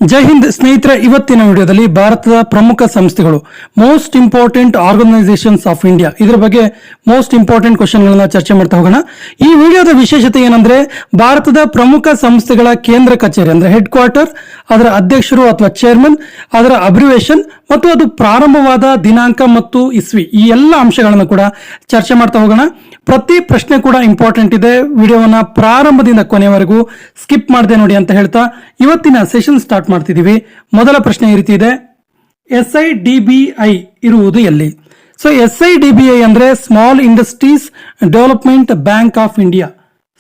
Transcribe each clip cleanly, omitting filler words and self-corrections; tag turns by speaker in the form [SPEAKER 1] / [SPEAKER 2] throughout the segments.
[SPEAKER 1] ಜೈ ಹಿಂದ್ ಸ್ನೇಹಿತರೆ, ಇವತ್ತಿನ ವಿಡಿಯೋದಲ್ಲಿ ಭಾರತದ ಪ್ರಮುಖ ಸಂಸ್ಥೆಗಳು most important organisations of India ಇದರ ಬಗ್ಗೆ ಮೋಸ್ಟ್ ಇಂಪಾರ್ಟೆಂಟ್ ಕ್ವಶನ್ಗಳನ್ನ ಚರ್ಚೆ ಮಾಡ್ತಾ ಹೋಗೋಣ. ಈ ವಿಡಿಯೋದ ವಿಶೇಷತೆ ಏನಂದ್ರೆ, ಭಾರತದ ಪ್ರಮುಖ ಸಂಸ್ಥೆಗಳ ಕೇಂದ್ರ ಕಚೇರಿ ಅಂದ್ರೆ ಹೆಡ್ ಕ್ವಾರ್ಟರ್, ಅದರ ಅಧ್ಯಕ್ಷರು ಅಥವಾ ಚೇರ್ಮನ್, ಅದರ ಅಬ್ರಿವೇಶನ್ ಮತ್ತು ಅದು ಪ್ರಾರಂಭವಾದ ದಿನಾಂಕ ಮತ್ತು ಇಸ್ವಿ, ಈ ಎಲ್ಲ ಅಂಶಗಳನ್ನು ಕೂಡ ಚರ್ಚೆ ಮಾಡ್ತಾ ಹೋಗೋಣ. ಪ್ರತಿ ಪ್ರಶ್ನೆ ಕೂಡ ಇಂಪಾರ್ಟೆಂಟ್ ಇದೆ. ವಿಡಿಯೋವನ್ನ ಪ್ರಾರಂಭದಿಂದ ಕೊನೆಯವರೆಗೂ ಸ್ಕಿಪ್ ಮಾಡದೆ ನೋಡಿ ಅಂತ ಹೇಳ್ತಾ ಇವತ್ತಿನ ಸೆಷನ್ ಸ್ಟಾರ್ಟ್ ಮಾಡ್ತಿದ್ದೀವಿ. ಮೊದಲ ಪ್ರಶ್ನೆ ಈ ರೀತಿ ಇದೆ, SIDBI ಇರುವುದು ಎಲ್ಲಿ? ಸೊ SIDBI ಅಂದ್ರೆ small industries development bank of India.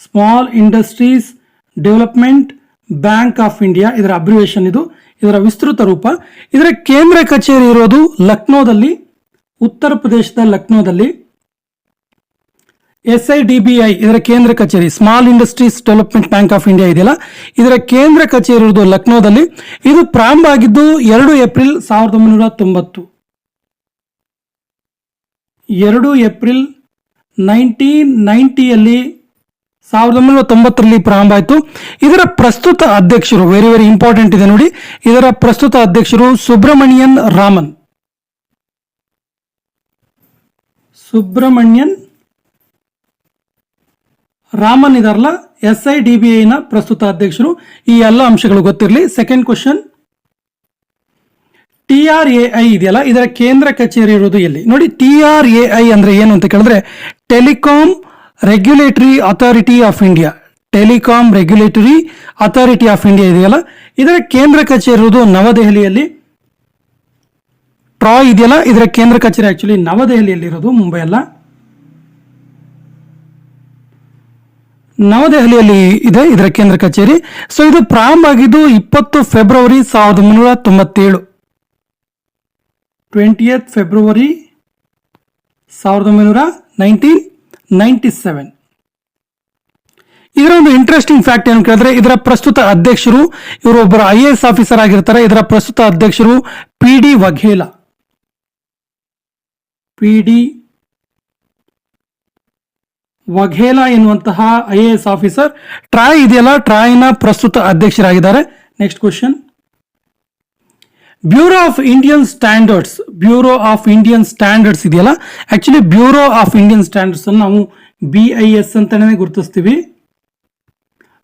[SPEAKER 1] Small industries development bank of India ಇದರ ಅಬ್ರಿವೇಶನ್ ಇದು, ಇದರ ವಿಸ್ತೃತ ರೂಪ. ಇದರ ಕೇಂದ್ರ ಕಚೇರಿ ಇರೋದು ಲಕ್ನೋದಲ್ಲಿ, ಉತ್ತರ ಪ್ರದೇಶದ ಲಕ್ನೋದಲ್ಲಿ. SIDBI ಇದರ ಕೇಂದ್ರ ಕಚೇರಿ small industries development bank of India ಇದೆಯಲ್ಲ, ಇದರ ಕೇಂದ್ರ ಕಚೇರಿ ಇರುವುದು ಲಕ್ನೋದಲ್ಲಿ. ಇದು ಪ್ರಾರಂಭ ಆಗಿದ್ದು 2 ಏಪ್ರಿಲ್ 1990. 2 ಏಪ್ರಿಲ್ 1990ಯಲ್ಲಿ 1990ರಲ್ಲಿ ಪ್ರಾರಂಭ ಆಯಿತು. ಇದರ ಪ್ರಸ್ತುತ ಅಧ್ಯಕ್ಷರು ವೆರಿ ವೆರಿ ಇಂಪಾರ್ಟೆಂಟ್ ಇದೆ ನೋಡಿ, ಇದರ ಪ್ರಸ್ತುತ ಅಧ್ಯಕ್ಷರು ಸುಬ್ರಮಣಿಯನ್ ರಾಮನ್. ಸುಬ್ರಮಣ್ಯನ್ ರಾಮನ್ ಇದಾರಲ್ಲ SIDBI ನ ಪ್ರಸ್ತುತ ಅಧ್ಯಕ್ಷರು. ಈ ಎಲ್ಲ ಅಂಶಗಳು ಗೊತ್ತಿರಲಿ. ಸೆಕೆಂಡ್ ಕ್ವಶನ್, TRAI ಇದೆಯಲ್ಲ, ಇದರ ಕೇಂದ್ರ ಕಚೇರಿ ಇರೋದು ಎಲ್ಲಿ? ನೋಡಿ, TRAI ಅಂದ್ರೆ ಏನು ಅಂತ ಕೇಳಿದ್ರೆ telecom regulatory authority of India. Telecom regulatory authority of India ಇದೆಯಲ್ಲ, ಇದರ ಕೇಂದ್ರ ಕಚೇರಿ ಇರುವುದು ನವದೆಹಲಿಯಲ್ಲಿ. ಟ್ರಾಯ್ ಇದೆಯಲ್ಲ, ಇದರ ಕೇಂದ್ರ ಕಚೇರಿ ಆಕ್ಚುಲಿ ನವದೆಹಲಿಯಲ್ಲಿ ಇರೋದು, ಮುಂಬೈ ಅಲ್ಲ. ನವದೆಹಲಿಯಲ್ಲಿ ಇದೆ ಇದರ ಕೇಂದ್ರ ಕಚೇರಿ. ಸೊ ಇದು ಪ್ರಾರಂಭ ಆಗಿದ್ದು 20 ಫೆಬ್ರವರಿ 1997. 20th February 1997. ಇದರ ಒಂದು ಇಂಟ್ರೆಸ್ಟಿಂಗ್ ಫ್ಯಾಕ್ಟ್ ಏನು ಕೇಳಿದ್ರೆ, ಇದರ ಪ್ರಸ್ತುತ ಅಧ್ಯಕ್ಷರು ಇವರು ಒಬ್ಬರು IAS ಆಫೀಸರ್ ಆಗಿರ್ತಾರೆ. ಇದರ ಪ್ರಸ್ತುತ ಅಧ್ಯಕ್ಷರು PD ವಘೇಲಾ. PD ವಘೇಲಾ ಎನ್ನುವಂತಹ IAS ಆಫೀಸರ್. ಟ್ರಾಯ್ ಇದೆಯಲ್ಲ, ಟ್ರಾಯ್ನ ಪ್ರಸ್ತುತ ಅಧ್ಯಕ್ಷರಾಗಿದ್ದಾರೆ. Next question, bureau of Indian standards. Bureau of Indian standards ಇದೆಯಲ್ಲ, actually bureau of Indian standards ಅನ್ನು ನಾವು BIS ಅಂತಾನೆ ಗುರುತಿಸ್ತೀವಿ.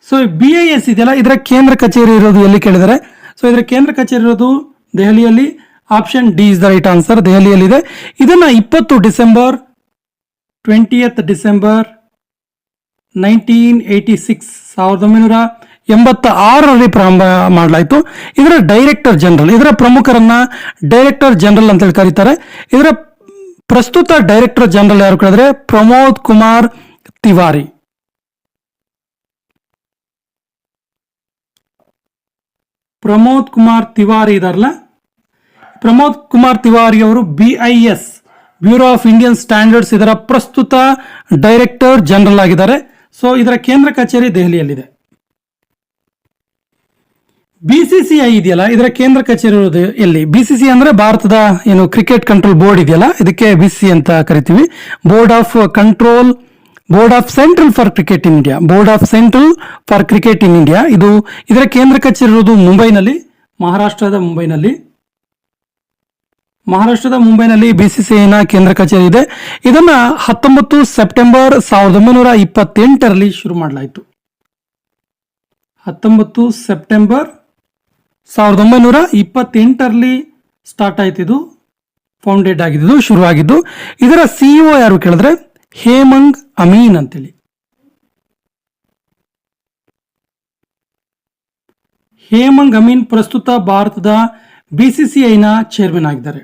[SPEAKER 1] ಸೊ BIS ಇದೆಯಲ್ಲ, ಇದರ ಕೇಂದ್ರ ಕಚೇರಿ ಇರೋದು ಎಲ್ಲಿ ಕೇಳಿದರೆ, ಸೊ ಇದರ ಕೇಂದ್ರ ಕಚೇರಿ ಇರೋದು ದೆಹಲಿಯಲ್ಲಿ. Option D is the right answer, ದೆಹಲಿಯಲ್ಲಿದೆ. ಇದನ್ನ 20 ಡಿಸೆಂಬರ್ 20th ಡಿಸೆಂಬರ್ 1986 1986ರಲ್ಲಿ ಪ್ರಾರಂಭ ಮಾಡಲಾಯಿತು. ಇದರ ಡೈರೆಕ್ಟರ್ ಜನರಲ್, ಇದರ ಪ್ರಮುಖರನ್ನ ಡೈರೆಕ್ಟರ್ ಜನರಲ್ ಅಂತ ಹೇಳಿ ಕರೀತಾರೆ. ಇದರ ಪ್ರಸ್ತುತ ಡೈರೆಕ್ಟರ್ ಜನರಲ್ ಯಾರು ಕೇಳಿದ್ರೆ ಪ್ರಮೋದ್ ಕುಮಾರ್ ತಿವಾರಿ. ಪ್ರಮೋದ್ ಕುಮಾರ್ ತಿವಾರಿ ಇದಾರಲ್ಲ, ಪ್ರಮೋದ್ ಕುಮಾರ್ ತಿವಾರಿ ಅವರು BIS bureau of Indian standards ಇದರ ಪ್ರಸ್ತುತ ಡೈರೆಕ್ಟರ್ ಜನರಲ್ ಆಗಿದ್ದಾರೆ. ಸೊ ಇದರ ಕೇಂದ್ರ ಕಚೇರಿ ದೆಹಲಿಯಲ್ಲಿದೆ. BCCI ಇದೆಯಲ್ಲ, ಇದರ ಕೇಂದ್ರ ಕಚೇರಿ ಇರೋದು ಎಲ್ಲಿ? BCCI ಅಂದ್ರೆ ಭಾರತದ ಏನು ಕ್ರಿಕೆಟ್ ಕಂಟ್ರೋಲ್ ಬೋರ್ಡ್ ಇದೆಯಲ್ಲ, ಇದಕ್ಕೆ BCCI ಅಂತ ಕರಿತೀವಿ. Board of control, board of central for cricket in India. Board of central for cricket in India ಇದು, ಇದರ ಕೇಂದ್ರ ಕಚೇರಿ ಇರೋದು ಮುಂಬೈನಲ್ಲಿ, ಮಹಾರಾಷ್ಟ್ರದ ಮುಂಬೈನಲ್ಲಿ. BCCI ನ ಕೇಂದ್ರ ಕಚೇರಿ ಇದೆ. ಇದನ್ನ 19 ಸೆಪ್ಟೆಂಬರ್ 1928ರಲ್ಲಿ ಶುರು ಮಾಡಲಾಯಿತು. 19 ಸೆಪ್ಟೆಂಬರ್ 1928ರಲ್ಲಿ ಸ್ಟಾರ್ಟ್ ಆಯ್ತು. ಇದು ಫೌಂಡೆಡ್ ಆಗಿದ್ದು, ಶುರುವಾಗಿದ್ದು. ಇದರ CEO ಯಾರು ಕೇಳಿದ್ರೆ ಹೇಮಂಗ್ ಅಮೀನ್ ಅಂತೇಳಿ. ಹೇಮಂಗ್ ಅಮೀನ್ ಪ್ರಸ್ತುತ ಭಾರತದ BCCI ನ ಚೇರ್ಮನ್ ಆಗಿದ್ದಾರೆ.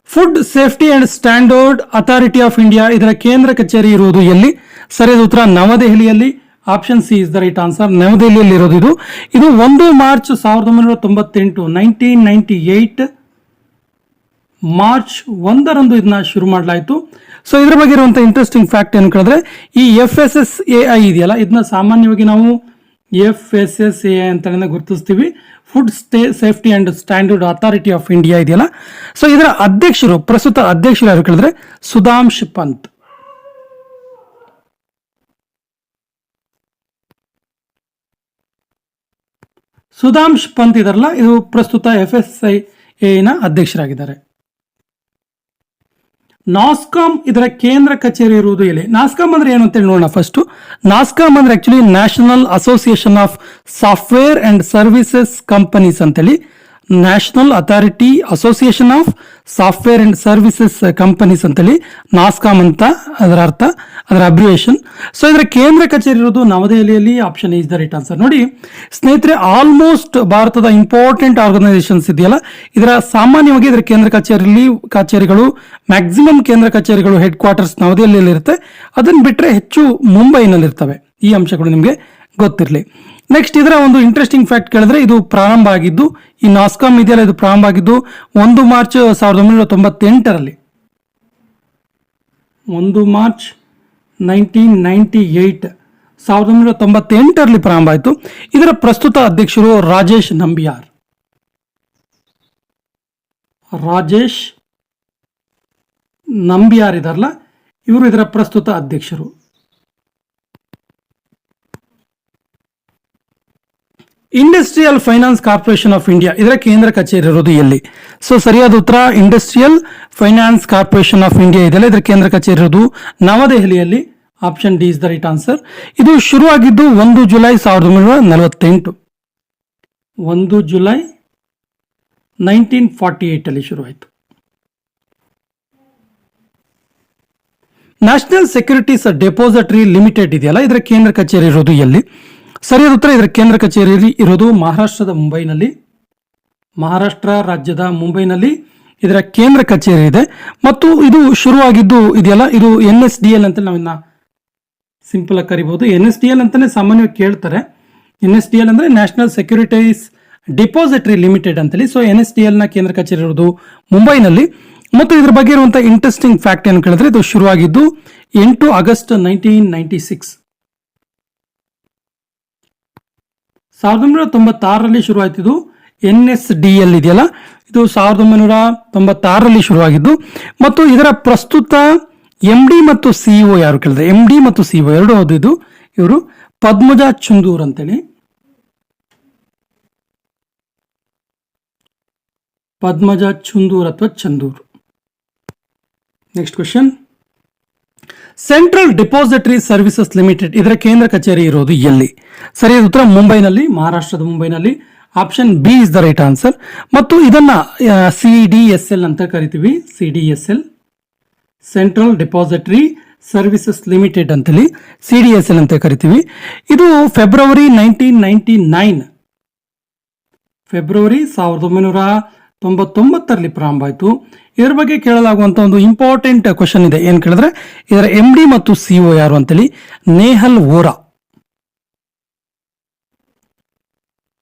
[SPEAKER 1] Food safety and standard authority of India ಇದರ ಕೇಂದ್ರ ಕಚೇರಿ ಇರುವುದು ಎಲ್ಲಿ? ಸರಿಯಾದ ಉತ್ತರ ನವದೆಹಲಿಯಲ್ಲಿ. Option C is the right answer, ನವದೆಹಲಿಯಲ್ಲಿ ಇರೋದು ಇದು. ಇದು 1 ಮಾರ್ಚ್ 1998 1998 ಮಾರ್ಚ್ 1ರಂದು ಇದನ್ನ ಶುರು ಮಾಡಲಾಯಿತು. ಸೊ ಇದರ ಬಗ್ಗೆ ಇರುವಂತಹ ಇಂಟ್ರೆಸ್ಟಿಂಗ್ ಫ್ಯಾಕ್ಟ್ ಏನು ಕೇಳಿದ್ರೆ, ಈ FSSAI ಇದೆಯಲ್ಲ, ಇದನ್ನ ಸಾಮಾನ್ಯವಾಗಿ ನಾವು FSSAI ಅಂತ ಗುರುತಿಸ್ತೀವಿ. Food safety and standard authority of India ಇದೆಯಲ್ಲ, ಸೊ ಇದರ ಅಧ್ಯಕ್ಷರು, ಪ್ರಸ್ತುತ ಅಧ್ಯಕ್ಷರು ಯಾರು ಕೇಳಿದ್ರೆ ಸುಧಾಂಶ್ ಪಂತ್. ಸುಧಾಂಶ್ ಪಂತ್ ಇದಾರಲ್ಲ, ಇದು ಪ್ರಸ್ತುತ FSIA ನ ಅಧ್ಯಕ್ಷರಾಗಿದ್ದಾರೆ. ನಾಸ್ಕಾಮ್ ಇದರ ಕೇಂದ್ರ ಕಚೇರಿ ಇರುವುದು ಎಲ್ಲಿ? ನಾಸ್ಕಾಮ್ ಅಂದ್ರೆ ಏನು ಅಂತೇಳಿ ನೋಡೋಣ. ಫಸ್ಟ್ ನಾಸ್ಕಾಮ್ ಅಂದ್ರೆ actually national association of software and services companies ಅಂತೇಳಿ, national authority association of software and services companies ಅಂತೇಳಿ ನಾಸ್ಕಾಮ್ ಅಂತ ಅದರ ಅರ್ಥ, ಅದರ ಅಬ್ರಿವೇಷನ್. ಸೊ ಇದರ ಕೇಂದ್ರ ಕಚೇರಿ ಇರೋದು ನವದೆಹಲಿಯಲ್ಲಿ. Option is the right answer. ನೋಡಿ ಸ್ನೇಹಿತರೆ, ಆಲ್ಮೋಸ್ಟ್ ಭಾರತದ ಇಂಪಾರ್ಟೆಂಟ್ ಆರ್ಗನೈಸೇಷನ್ಸ್ ಇದೆಯಲ್ಲ, ಇದರ ಸಾಮಾನ್ಯವಾಗಿ ಇದರ ಕೇಂದ್ರ ಕಚೇರಿಗಳು ಮ್ಯಾಕ್ಸಿಮಮ್ ಕೇಂದ್ರ ಕಚೇರಿಗಳು ಹೆಡ್ ಕ್ವಾರ್ಟರ್ಸ್ ನವದೆಹಲಿಯಲ್ಲಿ ಇರುತ್ತೆ. ಅದನ್ನು ಬಿಟ್ಟರೆ ಹೆಚ್ಚು ಮುಂಬೈನಲ್ಲಿ ಇರ್ತವೆ. ಈ ಅಂಶಗಳು ನಿಮಗೆ ಗೊತ್ತಿರಲಿ. ನೆಕ್ಸ್ಟ್ ಇದರ ಒಂದು ಇಂಟ್ರೆಸ್ಟಿಂಗ್ ಫ್ಯಾಕ್ಟ್ ಕೇಳಿದ್ರೆ, ಇದು ಪ್ರಾರಂಭ ಆಗಿದ್ದು, ಈ ನಾಸ್ಕಾಮ್ ಇದೆಯಲ್ಲ, ಇದು ಪ್ರಾರಂಭ ಆಗಿದ್ದು 1 ಮಾರ್ಚ್ 1998ರಲ್ಲಿ, 1 ಮಾರ್ಚ್ 1998, 1998ರಲ್ಲಿ ಪ್ರಾರಂಭ ಆಯಿತು. ಇದರ ಪ್ರಸ್ತುತ ಅಧ್ಯಕ್ಷರು ರಾಜೇಶ್ ನಂಬಿಯಾರ್. ರಾಜೇಶ್ ನಂಬಿಯಾರ್ ಇದಾರಲ್ಲ, ಇವರು ಇದರ ಪ್ರಸ್ತುತ ಅಧ್ಯಕ್ಷರು. Industrial finance corporation of India ಇದರ ಕೇಂದ್ರ ಕಚೇರಿ ಇರೋದು ಎಲ್ಲಿ? ಸೊ ಸರಿಯಾದ ಉತ್ತರ industrial finance corporation of India ಇದೆಯಲ್ಲ, ಇದರ ಕೇಂದ್ರ ಕಚೇರಿ ಇರೋದು ನವದೆಹಲಿಯಲ್ಲಿ. Option D is the right answer. ಇದು ಶುರುವಾಗಿದ್ದು 1 ಜುಲೈ 1948, 1 ಜುಲೈ 1948 ಅಲ್ಲಿ ಶುರುವಾಯಿತು. ನ್ಯಾಷನಲ್ ಸೆಕ್ಯೂರಿಟೀಸ್ ಡೆಪಾಸಿಟರಿ ಲಿಮಿಟೆಡ್ ಇದೆಯಲ್ಲ, ಇದರ ಕೇಂದ್ರ ಕಚೇರಿ ಇರೋದು ಎಲ್ಲಿ? ಸರಿಯಾದ ಉತ್ತರ ಇದರ ಕೇಂದ್ರ ಕಚೇರಿ ಇರೋದು ಮಹಾರಾಷ್ಟ್ರದ ಮುಂಬೈನಲ್ಲಿ. ಮಹಾರಾಷ್ಟ್ರ ರಾಜ್ಯದ ಮುಂಬೈನಲ್ಲಿ ಇದರ ಕೇಂದ್ರ ಕಚೇರಿ ಇದೆ. ಮತ್ತು ಇದು ಶುರುವಾಗಿದ್ದು ಇದೆಯಲ್ಲ, ಇದು NSDL ಅಂತ ನಾವಿನ್ನ ಸಿಂಪಲ್ ಆಗಿ ಕರಿಬಹುದು. NSDL ಅಂತಾನೆ ಸಾಮಾನ್ಯವಾಗಿ ಕೇಳ್ತಾರೆ. NSDL ಅಂದ್ರೆ ನ್ಯಾಷನಲ್ ಸೆಕ್ಯೂರಿಟೀಸ್ ಡೆಪಾಸಿಟರಿ ಲಿಮಿಟೆಡ್ ಅಂತೇಳಿ. ಸೊ NSDL ನ ಕೇಂದ್ರ ಕಚೇರಿ ಇರೋದು ಮುಂಬೈನಲ್ಲಿ. ಮತ್ತು ಇದ್ರ ಬಗ್ಗೆ ಇರುವಂತಹ ಇಂಟ್ರೆಸ್ಟಿಂಗ್ ಫ್ಯಾಕ್ಟ್ ಏನು ಕೇಳಿದ್ರೆ, ಇದು ಶುರುವಾಗಿದ್ದು 8 ಆಗಸ್ಟ್ 1996, 1996ರಲ್ಲಿ ಶುರುವಾಯಿತು. NSDL ಇದೆಯಲ್ಲ, ಇದು 1996ರಲ್ಲಿ ಶುರುವಾಗಿದ್ದು. ಮತ್ತು ಇದರ ಪ್ರಸ್ತುತ MD ಮತ್ತು CEO ಯಾರು ಕೇಳಿದ್ರೆ, MD ಮತ್ತು CEO ಎರಡು ಹೌದು. ಇದು ಇವರು ಪದ್ಮಜಾ ಚುಂದೂರ್ ಅಂತೇಳಿ, ಪದ್ಮಜಾ ಚುಂದೂರ್ ಅಥವಾ Chandur. Next question, central depository services limited ಇದರ ಕೇಂದ್ರ ಕಚೇರಿ ಇರೋದು ಎಲ್ಲಿ? ಸರಿಯಾದ ಉತ್ತರ ಮುಂಬೈನಲ್ಲಿ, ಮಹಾರಾಷ್ಟ್ರದ ಮುಂಬೈನಲ್ಲಿ. Option B is the right answer. ಮತ್ತು ಇದನ್ನ CDSL ಅಂತ ಕರಿತೀವಿ. CDSL, central depository services limited ಅಂತೇಳಿ CDSL ಅಂತ ಕರಿತೀವಿ. ಇದು ಫೆಬ್ರವರಿ 1999, ಫೆಬ್ರವರಿ 1999ರಲ್ಲಿ ಪ್ರಾರಂಭ ಆಯಿತು. ಇದರ ಬಗ್ಗೆ ಕೇಳಲಾಗುವಂತ ಒಂದು ಇಂಪಾರ್ಟೆಂಟ್ ಕ್ವಶನ್ ಇದೆ. ಏನ್ ಕೇಳಿದ್ರೆ, ಇದರ MD ಮತ್ತು CEO ಯಾರು ಅಂತೇಳಿ ನೇಹಲ್ ವೋರಾ.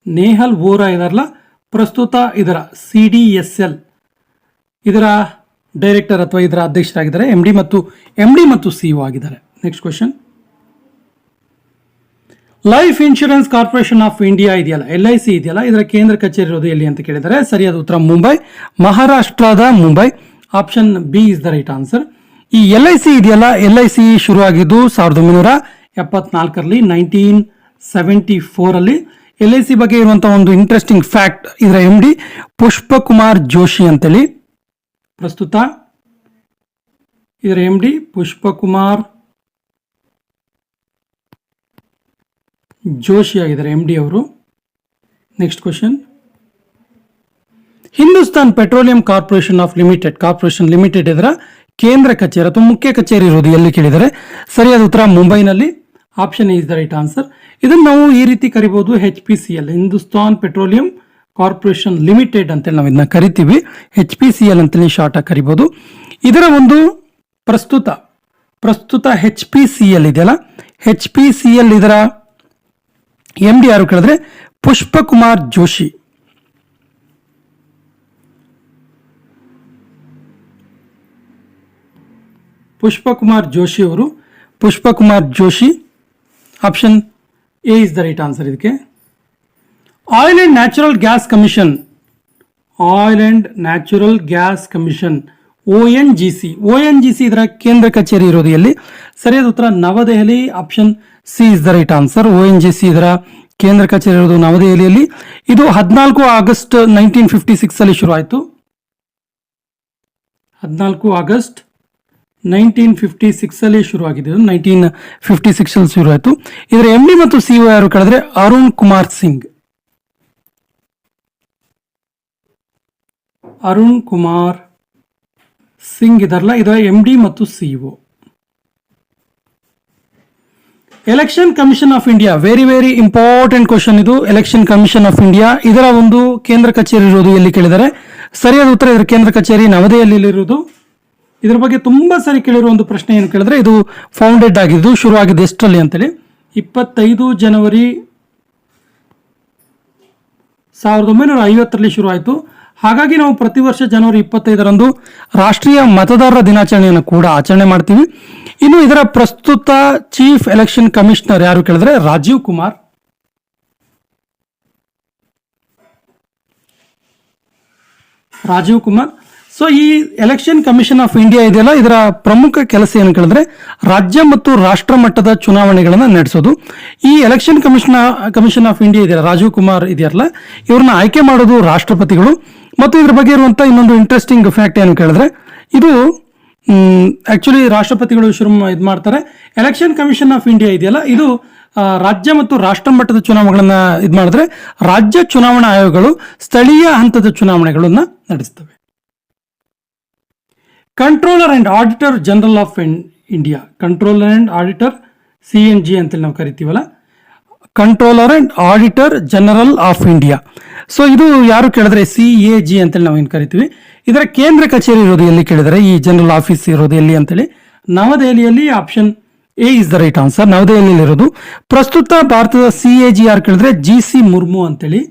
[SPEAKER 1] ನೇಹಲ್ ವೋರಾ ಇದಾರಲ್ಲ, ಪ್ರಸ್ತುತ ಇದರ CDSL ಇದರ ಡೈರೆಕ್ಟರ್ ಅಥವಾ ಇದರ ಅಧ್ಯಕ್ಷರಾಗಿದ್ದಾರೆ. MD ಮತ್ತು CEO ಆಗಿದ್ದಾರೆ. Next question, life insurance corporation of India ಇದೆಯಲ್ಲ, LIC ಇದೆಯಲ್ಲ, ಇದರ ಕೇಂದ್ರ ಕಚೇರಿ ಇರೋದು ಎಲ್ಲಿ ಅಂತ ಕೇಳಿದರೆ, ಸರಿಯಾದ ಉತ್ತರ ಮುಂಬೈ, ಮಹಾರಾಷ್ಟ್ರದ Mumbai. Option B is the right answer. ಈ LIC ಇದೆಯಲ್ಲ, LIC ಶುರುವಾಗಿದ್ದು 1974ರಲ್ಲಿ, 1974ರಲ್ಲಿ. LIC ಬಗ್ಗೆ ಇರುವಂತಹ ಒಂದು ಇಂಟ್ರೆಸ್ಟಿಂಗ್ ಫ್ಯಾಕ್ಟ್, ಇದರ MD ಪುಷ್ಪಕುಮಾರ್ ಜೋಶಿ ಅಂತೇಳಿ. ಪ್ರಸ್ತುತ ಇದರ MD ಪುಷ್ಪಕುಮಾರ್ ಜೋಶಿ ಆಗಿದ್ದಾರೆ, MD ಅವರು. Next question, Hindustan petroleum corporation limited ಇದರ ಕೇಂದ್ರ ಕಚೇರಿ ಅಥವಾ ಮುಖ್ಯ ಕಚೇರಿ ಇರೋದು ಎಲ್ಲಿ ಕೇಳಿದರೆ, ಸರಿಯಾದ ಉತ್ತರ ಮುಂಬೈನಲ್ಲಿ. Option is the right answer. ಇದನ್ನು ನಾವು ಈ ರೀತಿ ಕರಿಬಹುದು, HPCL, Hindustan petroleum corporation limited ಅಂತೇಳಿ ನಾವು ಇದನ್ನ ಕರಿತೀವಿ. HPCL ಅಂತೇಳಿ ಶಾರ್ಟ್ ಆಗಿ ಕರಿಬಹುದು. ಇದರ ಒಂದು ಪ್ರಸ್ತುತ HPCL ಇದೆಯಲ್ಲ, HPCL ಇದರ MD ಯಾರು ಕೇಳಿದ್ರೆ ಪುಷ್ಪಕುಮಾರ್ ಜೋಶಿ. ಪುಷ್ಪಕುಮಾರ್ ಜೋಶಿ ಅವರು, Pushpakumar Joshi. Option A is the right answer ಇದಕ್ಕೆ. Oil and natural gas commission, ONGC ಇದರ ಕೇಂದ್ರ ಕಚೇರಿ ಇರೋದು ಎಲ್ಲಿ? ಸರಿಯಾದ ಉತ್ತರ ನವದೆಹಲಿ. Option C is the right answer. ONGC ಇದರ ಕೇಂದ್ರ ಕಚೇರಿ ಇರೋದು ನವದೆಹಲಿಯಲ್ಲಿ. ಇದು 14 ಆಗಸ್ಟ್ 1956 ಅಲ್ಲಿ ಶುರು ಆಯಿತು. 14 ಆಗಸ್ಟ್ 1956 ಅಲ್ಲಿ ಶುರುವಾಗಿದೆ. 1956 ಅಲ್ಲಿ ಶುರು ಆಯಿತು. ಇದರ MD ಮತ್ತು CEO ಯಾರು ಕೇಳಿದ್ರೆ ಅರುಣ್ ಕುಮಾರ್ ಸಿಂಗ್. ಅರುಣ್ ಕುಮಾರ್ ಸಿಂಗ್ ಇದರಲ್ಲ, ಇದರ MD ಮತ್ತು CEO. Election commission of India, very very important question ಇದು. ಎಲೆಕ್ಷನ್ ಕಮಿಷನ್ ಆಫ್ ಇಂಡಿಯಾ ಇದರ ಒಂದು ಕೇಂದ್ರ ಕಚೇರಿ ಇರುವುದು ಎಲ್ಲಿ ಕೇಳಿದರೆ ಸರಿಯಾದ ಉತ್ತರ ಇದರ ಕೇಂದ್ರ ಕಚೇರಿ ನವದೆಹಲಿಯಲ್ಲಿರುವುದು. ಇದರ ಬಗ್ಗೆ ತುಂಬಾ ಸರಿ ಕೇಳಿರುವ ಒಂದು ಪ್ರಶ್ನೆ ಏನು ಕೇಳಿದ್ರೆ ಇದು ಫೌಂಡೆಡ್ ಆಗಿದ್ದು ಶುರುವಾಗಿದೆ ಎಷ್ಟರಲ್ಲಿ ಅಂತೇಳಿ 25 ಜನವರಿ 1950ರಲ್ಲಿ ಶುರು ಆಯಿತು. ಹಾಗಾಗಿ ನಾವು ಪ್ರತಿ ವರ್ಷ ಜನವರಿ 25ರಂದು ರಾಷ್ಟ್ರೀಯ ಮತದಾರರ ದಿನಾಚರಣೆಯನ್ನು ಕೂಡ ಆಚರಣೆ ಮಾಡ್ತೀವಿ. ಇನ್ನು ಇದರ ಪ್ರಸ್ತುತ ಚೀಫ್ ಎಲೆಕ್ಷನ್ ಕಮಿಷನರ್ ಯಾರು ಕೇಳಿದ್ರೆ ರಾಜೀವ್ ಕುಮಾರ್. ಸೊ ಈ ಎಲೆಕ್ಷನ್ ಕಮಿಷನ್ ಆಫ್ ಇಂಡಿಯಾ ಇದೆಯಲ್ಲ, ಇದರ ಪ್ರಮುಖ ಕೆಲಸ ಏನು ಕೇಳಿದ್ರೆ ರಾಜ್ಯ ಮತ್ತು ರಾಷ್ಟ್ರ ಮಟ್ಟದ ಚುನಾವಣೆಗಳನ್ನು ನಡೆಸೋದು. ಈ ಎಲೆಕ್ಷನ್ ಕಮಿಷನ್ ಆಫ್ ಇಂಡಿಯಾ ಇದೆಯಲ್ಲ, ರಾಜೀವ್ ಕುಮಾರ್ ಇದೆಯಲ್ಲ, ಇವ್ರನ್ನ ಆಯ್ಕೆ ಮಾಡೋದು ರಾಷ್ಟ್ರಪತಿಗಳು. ಮತ್ತು ಇದ್ರ ಬಗ್ಗೆ ಇರುವಂತಹ ಇನ್ನೊಂದು ಇಂಟ್ರೆಸ್ಟಿಂಗ್ ಫ್ಯಾಕ್ಟ್ ಏನು ಕೇಳಿದ್ರೆ ಇದು ಆಕ್ಚುಲಿ ರಾಷ್ಟ್ರಪತಿಗಳು ಇದು ಮಾಡ್ತಾರೆ. ಎಲೆಕ್ಷನ್ ಕಮಿಷನ್ ಆಫ್ ಇಂಡಿಯಾ ಇದೆಯಲ್ಲ, ಇದು ರಾಜ್ಯ ಮತ್ತು ರಾಷ್ಟ್ರ ಮಟ್ಟದ ಚುನಾವಣೆಗಳನ್ನ ಇದು ಮಾಡಿದ್ರೆ ರಾಜ್ಯ ಚುನಾವಣಾ ಆಯೋಗಗಳು ಸ್ಥಳೀಯ ಹಂತದ ಚುನಾವಣೆಗಳನ್ನ ನಡೆಸ್ತವೆ. Controller and auditor general of India, controller and auditor CNG ಅಂತೇಳಿ ನಾವು ಕರಿತೀವಲ್ಲ, controller and auditor general of India. So ಇದು ಯಾರು ಕೇಳಿದ್ರೆ CAG ಅಂತೇಳಿ ನಾವು ಏನು ಕರಿತೀವಿ. ಇದರ ಕೇಂದ್ರ ಕಚೇರಿ ಇರೋದು ಎಲ್ಲಿ ಕೇಳಿದರೆ ಈ ಜನರಲ್ ಆಫೀಸ್ ಇರೋದು ಎಲ್ಲಿ ಅಂತೇಳಿ ನವದೆಹಲಿಯಲ್ಲಿ. Option A is the right answer, ನವದೆಹಲಿಯಲ್ಲಿ ಇರೋದು. ಪ್ರಸ್ತುತ ಭಾರತದ CAG ಯಾರು ಕೇಳಿದ್ರೆ GC ಮುರ್ಮು ಅಂತೇಳಿ,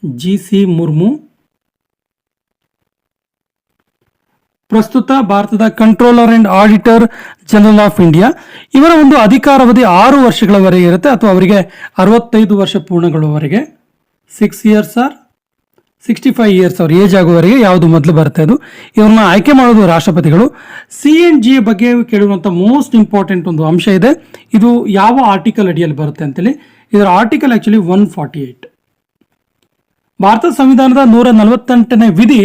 [SPEAKER 1] GC ಮುರ್ಮು ಪ್ರಸ್ತುತ ಭಾರತದ controller and auditor general of India. ಇವರ ಒಂದು ಅಧಿಕಾರಾವಧಿ 6 ವರ್ಷಗಳವರೆಗೆ ಇರುತ್ತೆ, ಅಥವಾ ಅವರಿಗೆ 65 ವರ್ಷ ಪೂರ್ಣಗೊಳ್ಳುವವರೆಗೆ 6 ಇಯರ್ಸ್ ಆರ್ 65 ಇಯರ್ಸ್ ಅವ್ರ ಏಜ್ ಆಗುವವರೆಗೆ ಯಾವುದು ಮೊದಲು ಬರುತ್ತೆ ಅದು. ಇವ್ರನ್ನ ಆಯ್ಕೆ ಮಾಡೋದು ರಾಷ್ಟ್ರಪತಿಗಳು. CNG ಬಗ್ಗೆ ಕೇಳಿರುವಂಥ ಮೋಸ್ಟ್ ಇಂಪಾರ್ಟೆಂಟ್ ಒಂದು ಅಂಶ ಇದೆ, ಇದು ಯಾವ ಆರ್ಟಿಕಲ್ ಅಡಿಯಲ್ಲಿ ಬರುತ್ತೆ ಅಂತೇಳಿ. ಇದರ ಆರ್ಟಿಕಲ್ ಆಕ್ಚುಲಿ 148. ಭಾರತ ಸಂವಿಧಾನದ 148ನೇ ವಿಧಿ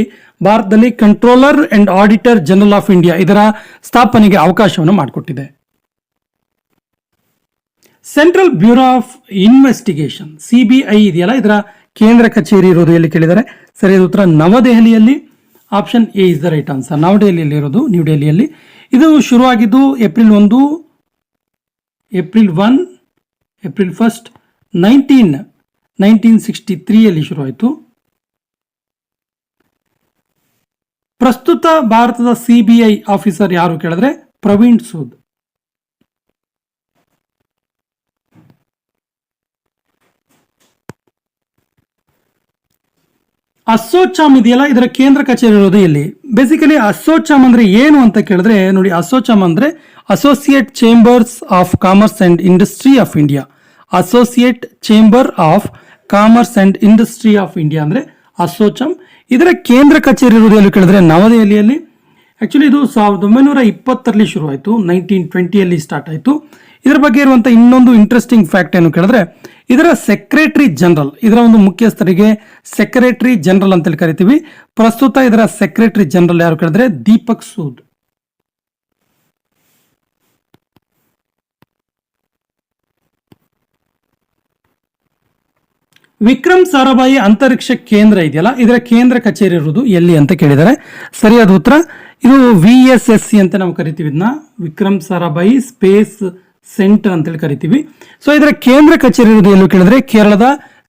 [SPEAKER 1] ಭಾರತದಲ್ಲಿ controller and auditor general of India ಇದರ ಸ್ಥಾಪನೆಗೆ ಅವಕಾಶವನ್ನು ಮಾಡಿಕೊಟ್ಟಿದೆ. Central bureau of investigation CBI ಇದೆಯಲ್ಲ, ಇದರ ಕೇಂದ್ರ ಕಚೇರಿ ಇರೋದು ಎಲ್ಲಿ ಕೇಳಿದರೆ ಸರಿಯಾದ ಉತ್ತರ ನವದೆಹಲಿಯಲ್ಲಿ. Option A is the right answer, ನವದೆಹಲಿಯಲ್ಲಿ ಇರೋದು, ನ್ಯೂ ಡೆಲ್ಲಿಯಲ್ಲಿ. ಇದು ಶುರುವಾಗಿದ್ದು ಏಪ್ರಿಲ್ 1 1963 ಶುರುವಾಯಿತು. ಪ್ರಸ್ತುತ ಭಾರತದ CBI ಆಫೀಸರ್ ಯಾರು ಕೇಳಿದ್ರೆ ಪ್ರವೀಣ್ ಸೂದ್. ಅಸೋಚಾಮ್ ಇದೆಯಲ್ಲ, ಇದರ ಕೇಂದ್ರ ಕಚೇರಿ ಇರೋದು ಎಲ್ಲಿ? ಬೇಸಿಕಲಿ ಅಸೋಚಾಮ್ ಅಂದ್ರೆ ಏನು ಅಂತ ಕೇಳಿದ್ರೆ ನೋಡಿ, ಅಸೋಚಾಮ್ ಅಂದ್ರೆ associate chambers of commerce and industry of India. Associate chamber of commerce and industry of India ಅಂದ್ರೆ ಅಸೋಚಾಮ್. ಇದರ ಕೇಂದ್ರ ಕಚೇರಿ ಇರುವುದು ಎಲ್ಲಿ ಕೇಳಿದ್ರೆ ನವದೆಹಲಿಯಲ್ಲಿ. ಆಕ್ಚುಲಿ ಇದು 1920ರಲ್ಲಿ ಶುರುವಾಯಿತು, 1920ಯಲ್ಲಿ ಸ್ಟಾರ್ಟ್ ಆಯಿತು. ಇದರ ಬಗ್ಗೆ ಇರುವಂಥ ಇನ್ನೊಂದು ಇಂಟ್ರೆಸ್ಟಿಂಗ್ ಫ್ಯಾಕ್ಟ್ ಏನು ಕೇಳಿದ್ರೆ ಇದರ ಸೆಕ್ರೆಟರಿ ಜನರಲ್, ಇದರ ಒಂದು ಮುಖ್ಯಸ್ಥರಿಗೆ ಸೆಕ್ರೆಟರಿ ಜನರಲ್ ಅಂತೇಳಿ ಕರಿತೀವಿ. ಪ್ರಸ್ತುತ ಇದರ ಸೆಕ್ರೆಟರಿ ಜನರಲ್ ಯಾರು ಕೇಳಿದ್ರೆ ದೀಪಕ್ ಸೂದ್. ವಿಕ್ರಮ್ ಸಾರಾಭಾಯಿ ಅಂತರಿಕ್ಷ ಕೇಂದ್ರ ಇದೆಯಲ್ಲ, ಇದರ ಕೇಂದ್ರ ಕಚೇರಿ ಇರುವುದು ಎಲ್ಲಿ ಅಂತ ಕೇಳಿದರೆ ಸರಿಯಾದ ಉತ್ತರ ಇದು VSSC ಅಂತ ನಾವು ಕರಿತೀವಿ. ಇದನ್ನ ವಿಕ್ರಮ್ ಸಾರಾಭಾಯಿ ಸ್ಪೇಸ್ ಸೆಂಟರ್ ಅಂತೇಳಿ ಕರಿತೀವಿ. ಸೊ ಇದರ ಕೇಂದ್ರ ಕಚೇರಿ ಇರುವುದು ಎಲ್ಲಿ ಕೇಳಿದ್ರೆ ಕೇರಳದ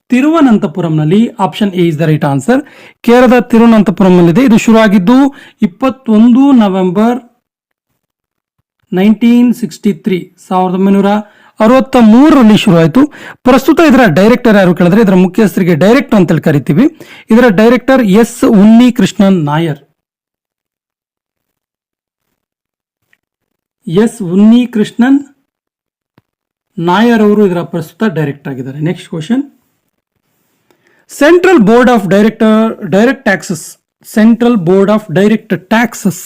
[SPEAKER 1] ತಿರುವನಂತಪುರಂನಲ್ಲಿ. Option A is the right answer, ಕೇರಳದ ತಿರುವನಂತಪುರಂನಲ್ಲಿದೆ. ಇದು ಶುರುವಾಗಿದ್ದು 21 ನವೆಂಬರ್ 1963 1963ರಲ್ಲಿ ಶುರುವಾಯಿತು. ಪ್ರಸ್ತುತ ಇದರ ಡೈರೆಕ್ಟರ್ ಯಾರು ಕೇಳಿದ್ರೆ ಇದರ ಮುಖ್ಯಸ್ಥರಿಗೆ ಡೈರೆಕ್ಟರ್ ಅಂತೇಳಿ ಕರಿತೀವಿ. ಇದರ director S Unnikrishnan Nair. S Unnikrishnan Nair ಅವರು ಇದರ ಪ್ರಸ್ತುತ ಡೈರೆಕ್ಟರ್ ಆಗಿದ್ದಾರೆ. Next question, central board of direct taxes, central board of direct taxes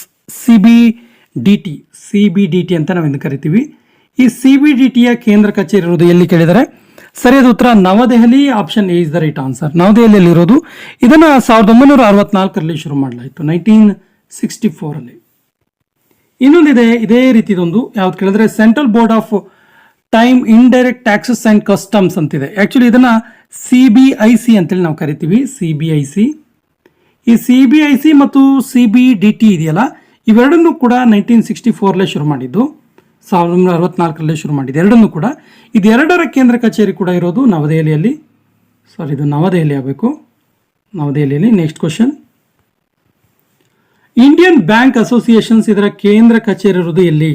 [SPEAKER 1] CBDT ಅಂತ ನಾವಿಂದು ಕರಿತೀವಿ. ಈ CBDTಯ ಕೇಂದ್ರ ಕಚೇರಿ ಇರುವುದು ಎಲ್ಲಿ ಕೇಳಿದರೆ ಸರಿಯಾದ ಉತ್ತರ ನವದೆಹಲಿ. Option A is the right answer. ನವದೆಹಲಿಯಲ್ಲಿ ಇರೋದು. ಇದನ್ನ 1964ರಲ್ಲಿ ಶುರು ಮಾಡಲಾಯಿತು, 1964 ಅಲ್ಲಿ. ಇನ್ನೊಂದಿದೆ ಇದೇ ರೀತಿದೊಂದು, ಯಾವ್ದು ಕೇಳಿದ್ರೆ central board of time indirect taxes and customs ಅಂತಿದೆ. ಆಕ್ಚುಲಿ ಇದನ್ನ CBIC ಅಂತೇಳಿ ನಾವು ಕರಿತೀವಿ, CBIC. ಈ CBIC ಮತ್ತು CBDT ಇದೆಯಲ್ಲ, ಇವೆರಡನ್ನೂ ಕೂಡ 1964 ಶುರು ಮಾಡಿದ್ದು, 1964 ಶುರು ಮಾಡಿದ್ದು ಎರಡನ್ನೂ ಕೂಡ. ಇದೆರಡರ ಕೇಂದ್ರ ಕಚೇರಿ ಕೂಡ ಇರೋದು ನವದೆಹಲಿಯಲ್ಲಿ. ಸಾರಿ, ಇದು ನವದೆಹಲಿ ಆಗಬೇಕು, ನವದೆಹಲಿಯಲ್ಲಿ. Next question, Indian bank associations ಇದರ ಕೇಂದ್ರ ಕಚೇರಿ ಇರೋದು ಎಲ್ಲಿ?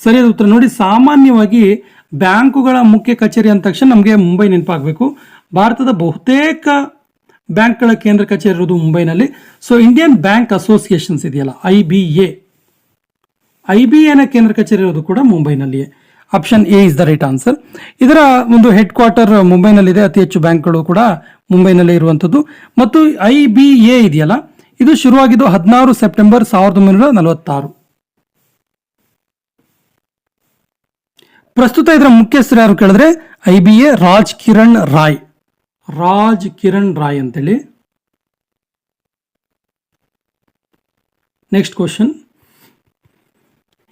[SPEAKER 1] ಸರಿಯಾದ ಉತ್ತರ ನೋಡಿ, ಸಾಮಾನ್ಯವಾಗಿ ಬ್ಯಾಂಕುಗಳ ಮುಖ್ಯ ಕಚೇರಿ ಅಂದ ತಕ್ಷಣ ನಮಗೆ ಮುಂಬೈ ನೆನಪಾಗಬೇಕು. ಭಾರತದ ಬಹುತೇಕ ಬ್ಯಾಂಕ್ಗಳ ಕೇಂದ್ರ ಕಚೇರಿ ಇರೋದು ಮುಂಬೈನಲ್ಲಿ. ಸೊ ಇಂಡಿಯನ್ ಬ್ಯಾಂಕ್ ಅಸೋಸಿಯೇಷನ್ಸ್ ಇದೆಯಲ್ಲ, IBA ನ ಕೇಂದ್ರ ಕಚೇರಿ ಇರೋದು ಕೂಡ ಮುಂಬೈನಲ್ಲಿಯೇ. Option A is the right answer. ಇದರ ಒಂದು ಹೆಡ್ ಕ್ವಾರ್ಟರ್ ಮುಂಬೈನಲ್ಲಿದೆ. ಅತಿ ಹೆಚ್ಚು ಬ್ಯಾಂಕ್ಗಳು ಕೂಡ ಮುಂಬೈನಲ್ಲೇ ಇರುವಂಥದ್ದು. ಮತ್ತು IBA ಇದೆಯಲ್ಲ, ಇದು ಶುರುವಾಗಿದ್ದು 16 ಸೆಪ್ಟೆಂಬರ್ 1946. ಪ್ರಸ್ತುತ ಇದರ ಮುಖ್ಯಸ್ಥರು ಯಾರು ಕೇಳಿದ್ರೆ IBA ರಾಜ್ ಕಿರಣ್ ರಾಯ್ ಅಂತೇಳಿ. ನೆಕ್ಸ್ಟ್ ಕ್ವಶನ್,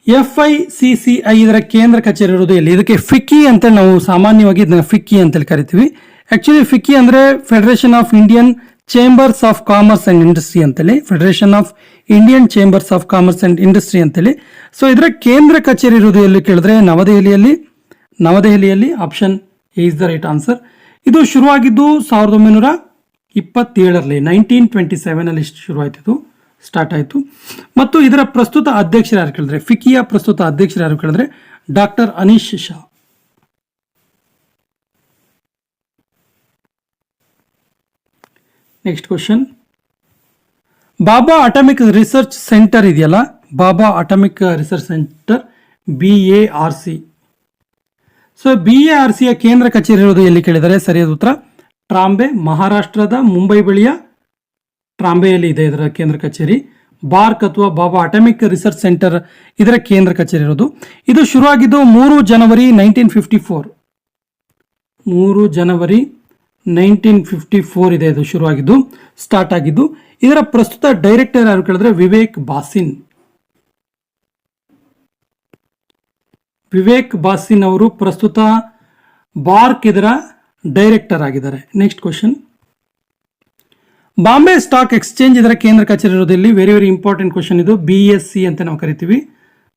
[SPEAKER 1] FICCI ಇದರ ಕೇಂದ್ರ ಕಚೇರಿ ಇರೋದು ಎಲ್ಲಿ? ಇದಕ್ಕೆ ಫಿಕ್ಕಿ ಅಂತೇಳಿ ನಾವು ಸಾಮಾನ್ಯವಾಗಿ ಇದನ್ನ ಫಿಕ್ಕಿ ಅಂತೇಳಿ ಕರಿತೀವಿ. ಆಕ್ಚುಲಿ ಫಿಕ್ಕಿ ಅಂದ್ರೆ federation of Indian chambers of commerce and industry ಅಂತೇಳಿ, federation of Indian chambers of commerce and industry ಅಂತೇಳಿ. ಸೊ ಇದರ ಕೇಂದ್ರ ಕಚೇರಿ ಇರೋದು ಎಲ್ಲಿ ಕೇಳಿದ್ರೆ ನವದೆಹಲಿಯಲ್ಲಿ. Option A is the right answer. ಇದು ಶುರುವಾಗಿದ್ದು 1927ರಲ್ಲಿ, 1927 ಶುರುವಾಯಿತು, ಸ್ಟಾರ್ಟ್ ಆಯಿತು. ಮತ್ತು ಇದರ ಪ್ರಸ್ತುತ ಅಧ್ಯಕ್ಷರು ಯಾರು ಕೇಳಿದ್ರೆ, ಫಿಕ್ಕಿಯ ಪ್ರಸ್ತುತ ಅಧ್ಯಕ್ಷರು ಯಾರು ಕೇಳಿದ್ರೆ doctor Anish Shah. Next question, Bhabha atomic research centre ಇದೆಯಲ್ಲ, Bhabha atomic research centre BARC. So BARCಯ ಕೇಂದ್ರ ಕಚೇರಿ ಇರೋದು ಎಲ್ಲಿ ಕೇಳಿದರೆ ಸರಿಯಾದ ಉತ್ತರ ಟ್ರಾಂಬೆ, ಮಹಾರಾಷ್ಟ್ರದ ಮುಂಬೈ ಬಳಿಯ ಟ್ರಾಂಬೆಯಲ್ಲಿ ಇದೆ ಇದರ ಕೇಂದ್ರ ಕಚೇರಿ. ಬಾರ್ಕ್ ಅಥವಾ ಬಾಬಾ ಅಟಾಮಿಕ್ ರಿಸರ್ಚ್ ಸೆಂಟರ್ ಇದರ ಕೇಂದ್ರ ಕಚೇರಿ ಇರೋದು. ಇದು ಶುರುವಾಗಿದ್ದು 3 ಜನವರಿ 1954. 3 ಜನವರಿ 1954 ಇದೆ ಇದು ಶುರುವಾಗಿದ್ದು, ಸ್ಟಾರ್ಟ್ ಆಗಿದ್ದು. ಇದರ ಪ್ರಸ್ತುತ ಡೈರೆಕ್ಟರ್ ಯಾರು ಕೇಳಿದ್ರೆ ವಿವೇಕ್ ಬಾಸಿನ್ ಅವರು ಪ್ರಸ್ತುತ ಬಾರ್ಕ್ ಇದರ ಡೈರೆಕ್ಟರ್ ಆಗಿದ್ದಾರೆ. Next question, Bombay stock exchange ಇದರ ಕೇಂದ್ರ ಕಚೇರಿ ಇರೋದಿಲ್ಲಿ. ವೆರಿ ವೆರಿ ಇಂಪಾರ್ಟೆಂಟ್ ಕ್ವಶನ್ ಇದು. BSE ಅಂತ ನಾವು ಕರಿತೀವಿ,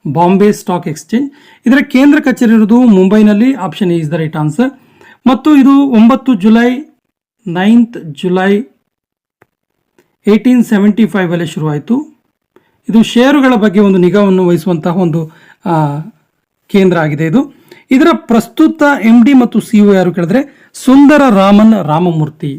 [SPEAKER 1] ಬಾಂಬೆ ಸ್ಟಾಕ್ ಎಕ್ಸ್ಚೇಂಜ್. ಇದರ ಕೇಂದ್ರ ಕಚೇರಿ ಇರೋದು ಮುಂಬೈನಲ್ಲಿ. Option A is the right answer. ಮತ್ತು ಇದು 9th ಜುಲೈ 1875 ಶುರುವಾಯಿತು. ಇದು ಷೇರುಗಳ ಬಗ್ಗೆ ಒಂದು ನಿಗಾವನ್ನು ವಹಿಸುವಂತಹ ಒಂದು ಕೇಂದ್ರ ಆಗಿದೆ ಇದು. ಇದರ ಪ್ರಸ್ತುತ MD ಮತ್ತು CEO ಯಾರು ಕೇಳಿದ್ರೆ Sundar Ramamurthy.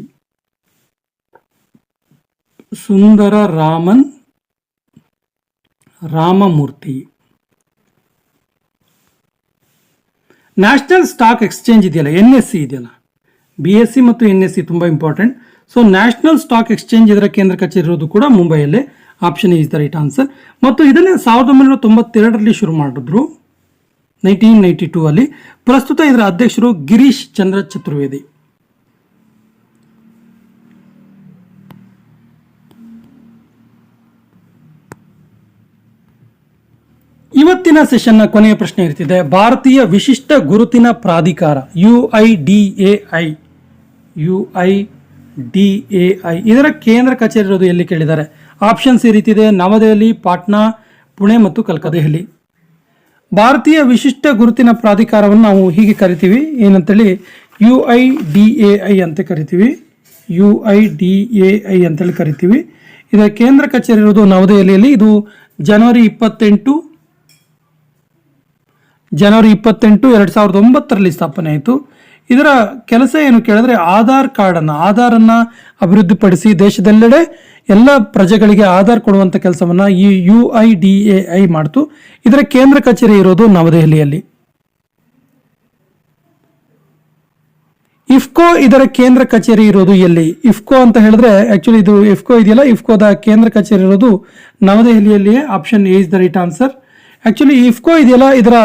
[SPEAKER 1] National stock exchange ಇದೆಯಲ್ಲ, NSE ಇದೆಯಲ್ಲ, BSE ಮತ್ತು NSE ತುಂಬಾ important. So national stock exchange ಇದರ ಕೇಂದ್ರ ಕಚೇರಿ ಇರೋದು ಕೂಡ ಮುಂಬೈಯಲ್ಲೇ. Option is the right answer. ಮತ್ತು ಇದನ್ನೇ 1992ರಲ್ಲಿ ಶುರು ಮಾಡಿದ್ರು, 1992 ಅಲ್ಲಿ. ಪ್ರಸ್ತುತ ಇದರ ಅಧ್ಯಕ್ಷರು ಗಿರೀಶ್ ಚಂದ್ರ ಚತುರ್ವೇದಿ. ಇವತ್ತಿನ ಸೆಷನ್ನ ಕೊನೆಯ ಪ್ರಶ್ನೆ ಇರ್ತಿದೆ, ಭಾರತೀಯ ವಿಶಿಷ್ಟ ಗುರುತಿನ ಪ್ರಾಧಿಕಾರ UIDAI ಇದರ ಕೇಂದ್ರ ಕಚೇರಿ ಇರೋದು ಎಲ್ಲಿ ಕೇಳಿದ್ದಾರೆ? ಆಪ್ಷನ್ಸ್ ಈ ರೀತಿದೆ: ನವದೆಹಲಿ, ಪಾಟ್ನಾ, ಪುಣೆ ಮತ್ತು ಕಲ್ಕದೆಹಲಿ. ಭಾರತೀಯ ವಿಶಿಷ್ಟ ಗುರುತಿನ ಪ್ರಾಧಿಕಾರವನ್ನು ನಾವು ಹೀಗೆ ಕರಿತೀವಿ, ಏನಂತೇಳಿ UIDAI ಅಂತ ಕರಿತೀವಿ, UIDAI ಅಂತೇಳಿ ಕರಿತೀವಿ. ಇದರ ಕೇಂದ್ರ ಕಚೇರಿ ಇರೋದು ನವದೆಹಲಿಯಲ್ಲಿ. ಇದು ಜನವರಿ 28, 2009ರಲ್ಲಿ ಸ್ಥಾಪನೆ ಆಯಿತು. ಇದರ ಕೆಲಸ ಏನು ಕೇಳಿದ್ರೆ ಆಧಾರನ್ನು ಅಭಿವೃದ್ಧಿಪಡಿಸಿ ದೇಶದೆಲ್ಲೆಡೆ ಎಲ್ಲ ಪ್ರಜೆಗಳಿಗೆ ಆಧಾರ್ ಕೊಡುವಂಥ ಕೆಲಸವನ್ನು ಈ UIDAI ಮಾಡ್ತು. ಇದರ ಕೇಂದ್ರ ಕಚೇರಿ ಇರೋದು ನವದೆಹಲಿಯಲ್ಲಿ. ಇಫ್ಕೋ ಇದರ ಕೇಂದ್ರ ಕಚೇರಿ ಇರೋದು ಎಲ್ಲಿ? ಇಫ್ಕೋ ಅಂತ ಹೇಳಿದ್ರೆ ಆಕ್ಚುಲಿ ಇದು ಇಫ್ಕೋ ಇದೆಯಲ್ಲ, ಇಫ್ಕೋದ ಕೇಂದ್ರ ಕಚೇರಿ ಇರೋದು ನವದೆಹಲಿಯಲ್ಲಿಯೇ. Option A is the right answer. Actually IFFCO ಇದೆಯಲ್ಲ, ಇದರ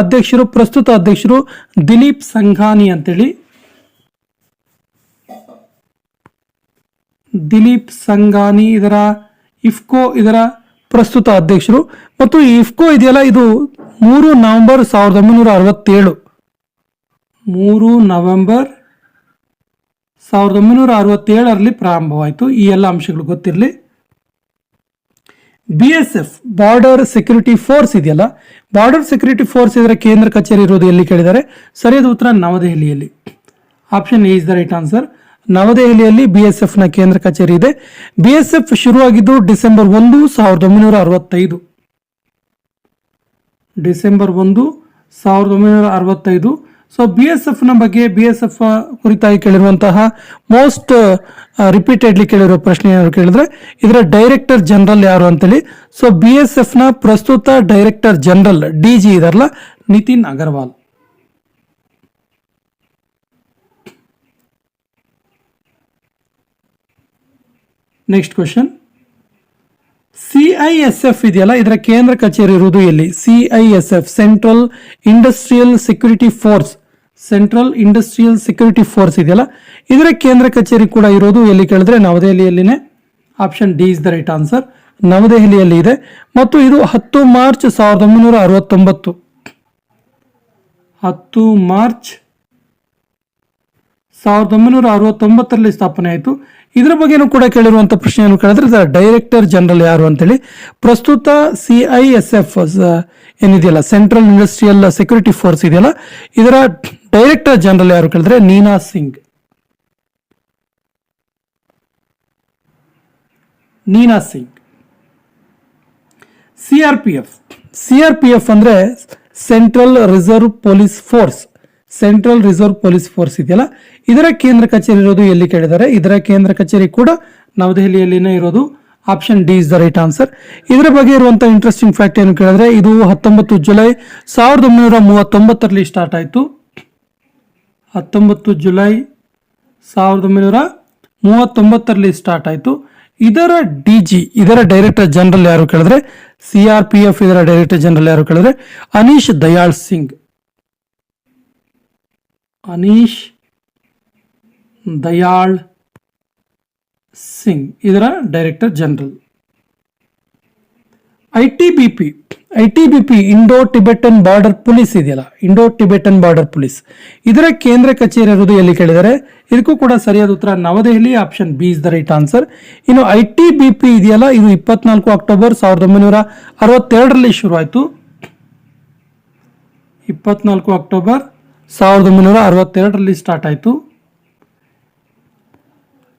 [SPEAKER 1] ಪ್ರಸ್ತುತ ಅಧ್ಯಕ್ಷರು ದಿಲೀಪ್ ಸಂಘಾನಿ ಅಂತೇಳಿ. ದಿಲೀಪ್ ಸಂಘಾನಿ ಇದರ ಇಫ್ಕೋ ಇದರ ಪ್ರಸ್ತುತ ಅಧ್ಯಕ್ಷರು. ಮತ್ತು ಈ ಇಫ್ಕೋ ಇದೆಯಲ್ಲ, ಇದು 3 ನವೆಂಬರ್ 1967, 3 ನವೆಂಬರ್ 1967ರಲ್ಲಿ ಪ್ರಾರಂಭವಾಯಿತು. ಈ ಎಲ್ಲ ಅಂಶಗಳು ಗೊತ್ತಿರಲಿ. BSF ಬಾರ್ಡರ್ ಸೆಕ್ಯೂರಿಟಿ ಫೋರ್ಸ್ ಇದೆಯಲ್ಲ, ಬಾರ್ಡರ್ ಸೆಕ್ಯೂರಿಟಿ ಫೋರ್ಸ್ ಇದರ ಕೇಂದ್ರ ಕಚೇರಿ ಇರೋದು ಎಲ್ಲಿ ಕೇಳಿದ್ದಾರೆ? ಸರಿಯಾದ ಉತ್ತರ ನವದೆಹಲಿಯಲ್ಲಿ. Option A is the right answer. ನವದೆಹಲಿಯಲ್ಲಿ BSF ನ ಕೇಂದ್ರ ಕಚೇರಿ ಇದೆ. BSF ಶುರುವಾಗಿದ್ದು ಡಿಸೆಂಬರ್ 1, 1965. ಡಿಸೆಂಬರ್ 1, 1965. ಸೊ BSF ನ ಬಗ್ಗೆ, BSF ಕುರಿತಾಗಿ ಕೇಳಿರುವಂತಹ ಮೋಸ್ಟ್ ರಿಪೀಟೆಡ್ಲಿ ಕೇಳಿರೋ ಪ್ರಶ್ನೆ ಏನಾದ್ರು ಕೇಳಿದ್ರೆ ಇದರ ಡೈರೆಕ್ಟರ್ ಜನರಲ್ ಯಾರು ಅಂತೇಳಿ. ಸೊ BSF ನ ಪ್ರಸ್ತುತ ಡೈರೆಕ್ಟರ್ ಜನರಲ್ DG ಇದಾರಲ್ಲ, Nitin Agarwal. Next question, CISF ಇದೆಯಲ್ಲ, ಇದರ ಕೇಂದ್ರ ಕಚೇರಿ ಇರುವುದು ಎಲ್ಲಿ? CISF central industrial security force, central industrial security force ಇದೆಯಲ್ಲ, ಇದರ ಕೇಂದ್ರ ಕಚೇರಿ ಕೂಡ ಇರೋದು ಎಲ್ಲಿ ಕೇಳಿದ್ರೆ ನವದೆಹಲಿಯಲ್ಲಿನೇ. Option D is the right answer. ನವದೆಹಲಿಯಲ್ಲಿ ಇದೆ. ಮತ್ತು ಇದು 10 ಮಾರ್ಚ್ 1969, 10 ಮಾರ್ಚ್ 1969ರಲ್ಲಿ ಸ್ಥಾಪನೆ ಆಯಿತು. ಇದರ ಬಗ್ಗೆನೂ ಕೂಡ ಕೇಳಿರುವಂಥ ಪ್ರಶ್ನೆಯನ್ನು ಕೇಳಿದ್ರೆ ಡೈರೆಕ್ಟರ್ ಜನರಲ್ ಯಾರು ಅಂತೇಳಿ. ಪ್ರಸ್ತುತ CISF ಏನಿದೆಯಲ್ಲ, ಸೆಂಟ್ರಲ್ ಇಂಡಸ್ಟ್ರಿಯಲ್ ಸೆಕ್ಯೂರಿಟಿ ಫೋರ್ಸ್ ಇದೆಯಲ್ಲ, ಇದರ ಡೈರೆಕ್ಟರ್ ಜನರಲ್ ಯಾರು ಕೇಳಿದ್ರೆ ನೀನಾ ಸಿಂಗ್. ನೀನಾ ಸಿಂಗ್. CRPF ಅಂದ್ರೆ central reserve police force, central reserve police force ಇದೆಯಲ್ಲ, ಇದರ ಕೇಂದ್ರ ಕಚೇರಿ ಇರೋದು ಎಲ್ಲಿ ಕೇಳಿದ್ದಾರೆ? ಇದರ ಕೇಂದ್ರ ಕಚೇರಿ ಕೂಡ ನವದೆಹಲಿಯಲ್ಲಿನೇ ಇರೋದು. Option D is the right answer. ಇದರ ಬಗ್ಗೆ ಇರುವಂತಹ ಇಂಟ್ರೆಸ್ಟಿಂಗ್ ಫ್ಯಾಕ್ಟ್ ಏನು ಕೇಳಿದ್ರೆ, ಇದು 19 ಜುಲೈ 1939ರಲ್ಲಿ ಸ್ಟಾರ್ಟ್ ಆಯಿತು. 19 ಜುಲೈ 1939ರಲ್ಲಿ ಸ್ಟಾರ್ಟ್ ಆಯಿತು. ಇದರ DG, ಇದರ ಡೈರೆಕ್ಟರ್ ಜನರಲ್ ಯಾರು ಕೇಳಿದ್ರೆ, CRPF ಇದರ ಡೈರೆಕ್ಟರ್ ಜನರಲ್ ಯಾರು ಕೇಳಿದ್ರೆ ಅನೀಶ್ ದಯಾಳ್ ಸಿಂಗ್. ಅನೀಶ್ ದಯಾಳ್ ಸಿಂಗ್ ಇದರ director general. ITBP Indo Tibetan border police ಇದೆಯಲ್ಲ, ಇಂಡೋ ಟಿಬೆಟನ್ ಬಾರ್ಡರ್ ಪೊಲೀಸ್, ಇದರ ಕೇಂದ್ರ ಕಚೇರಿ ಇರುವುದು ಎಲ್ಲಿ ಕೇಳಿದರೆ? ಇದಕ್ಕೂ ಕೂಡ ಸರಿಯಾದ ಉತ್ತರ ನವದೆಹಲಿ. Option B is the right answer. ಇನ್ನು ITBP ಇದೆಯಲ್ಲ, ಇದು 24 ಅಕ್ಟೋಬರ್ 1962ರಲ್ಲಿ ಶುರುವಾಯಿತು. 24 ಅಕ್ಟೋಬರ್ 1962ರಲ್ಲಿ ಸ್ಟಾರ್ಟ್ ಆಯಿತು.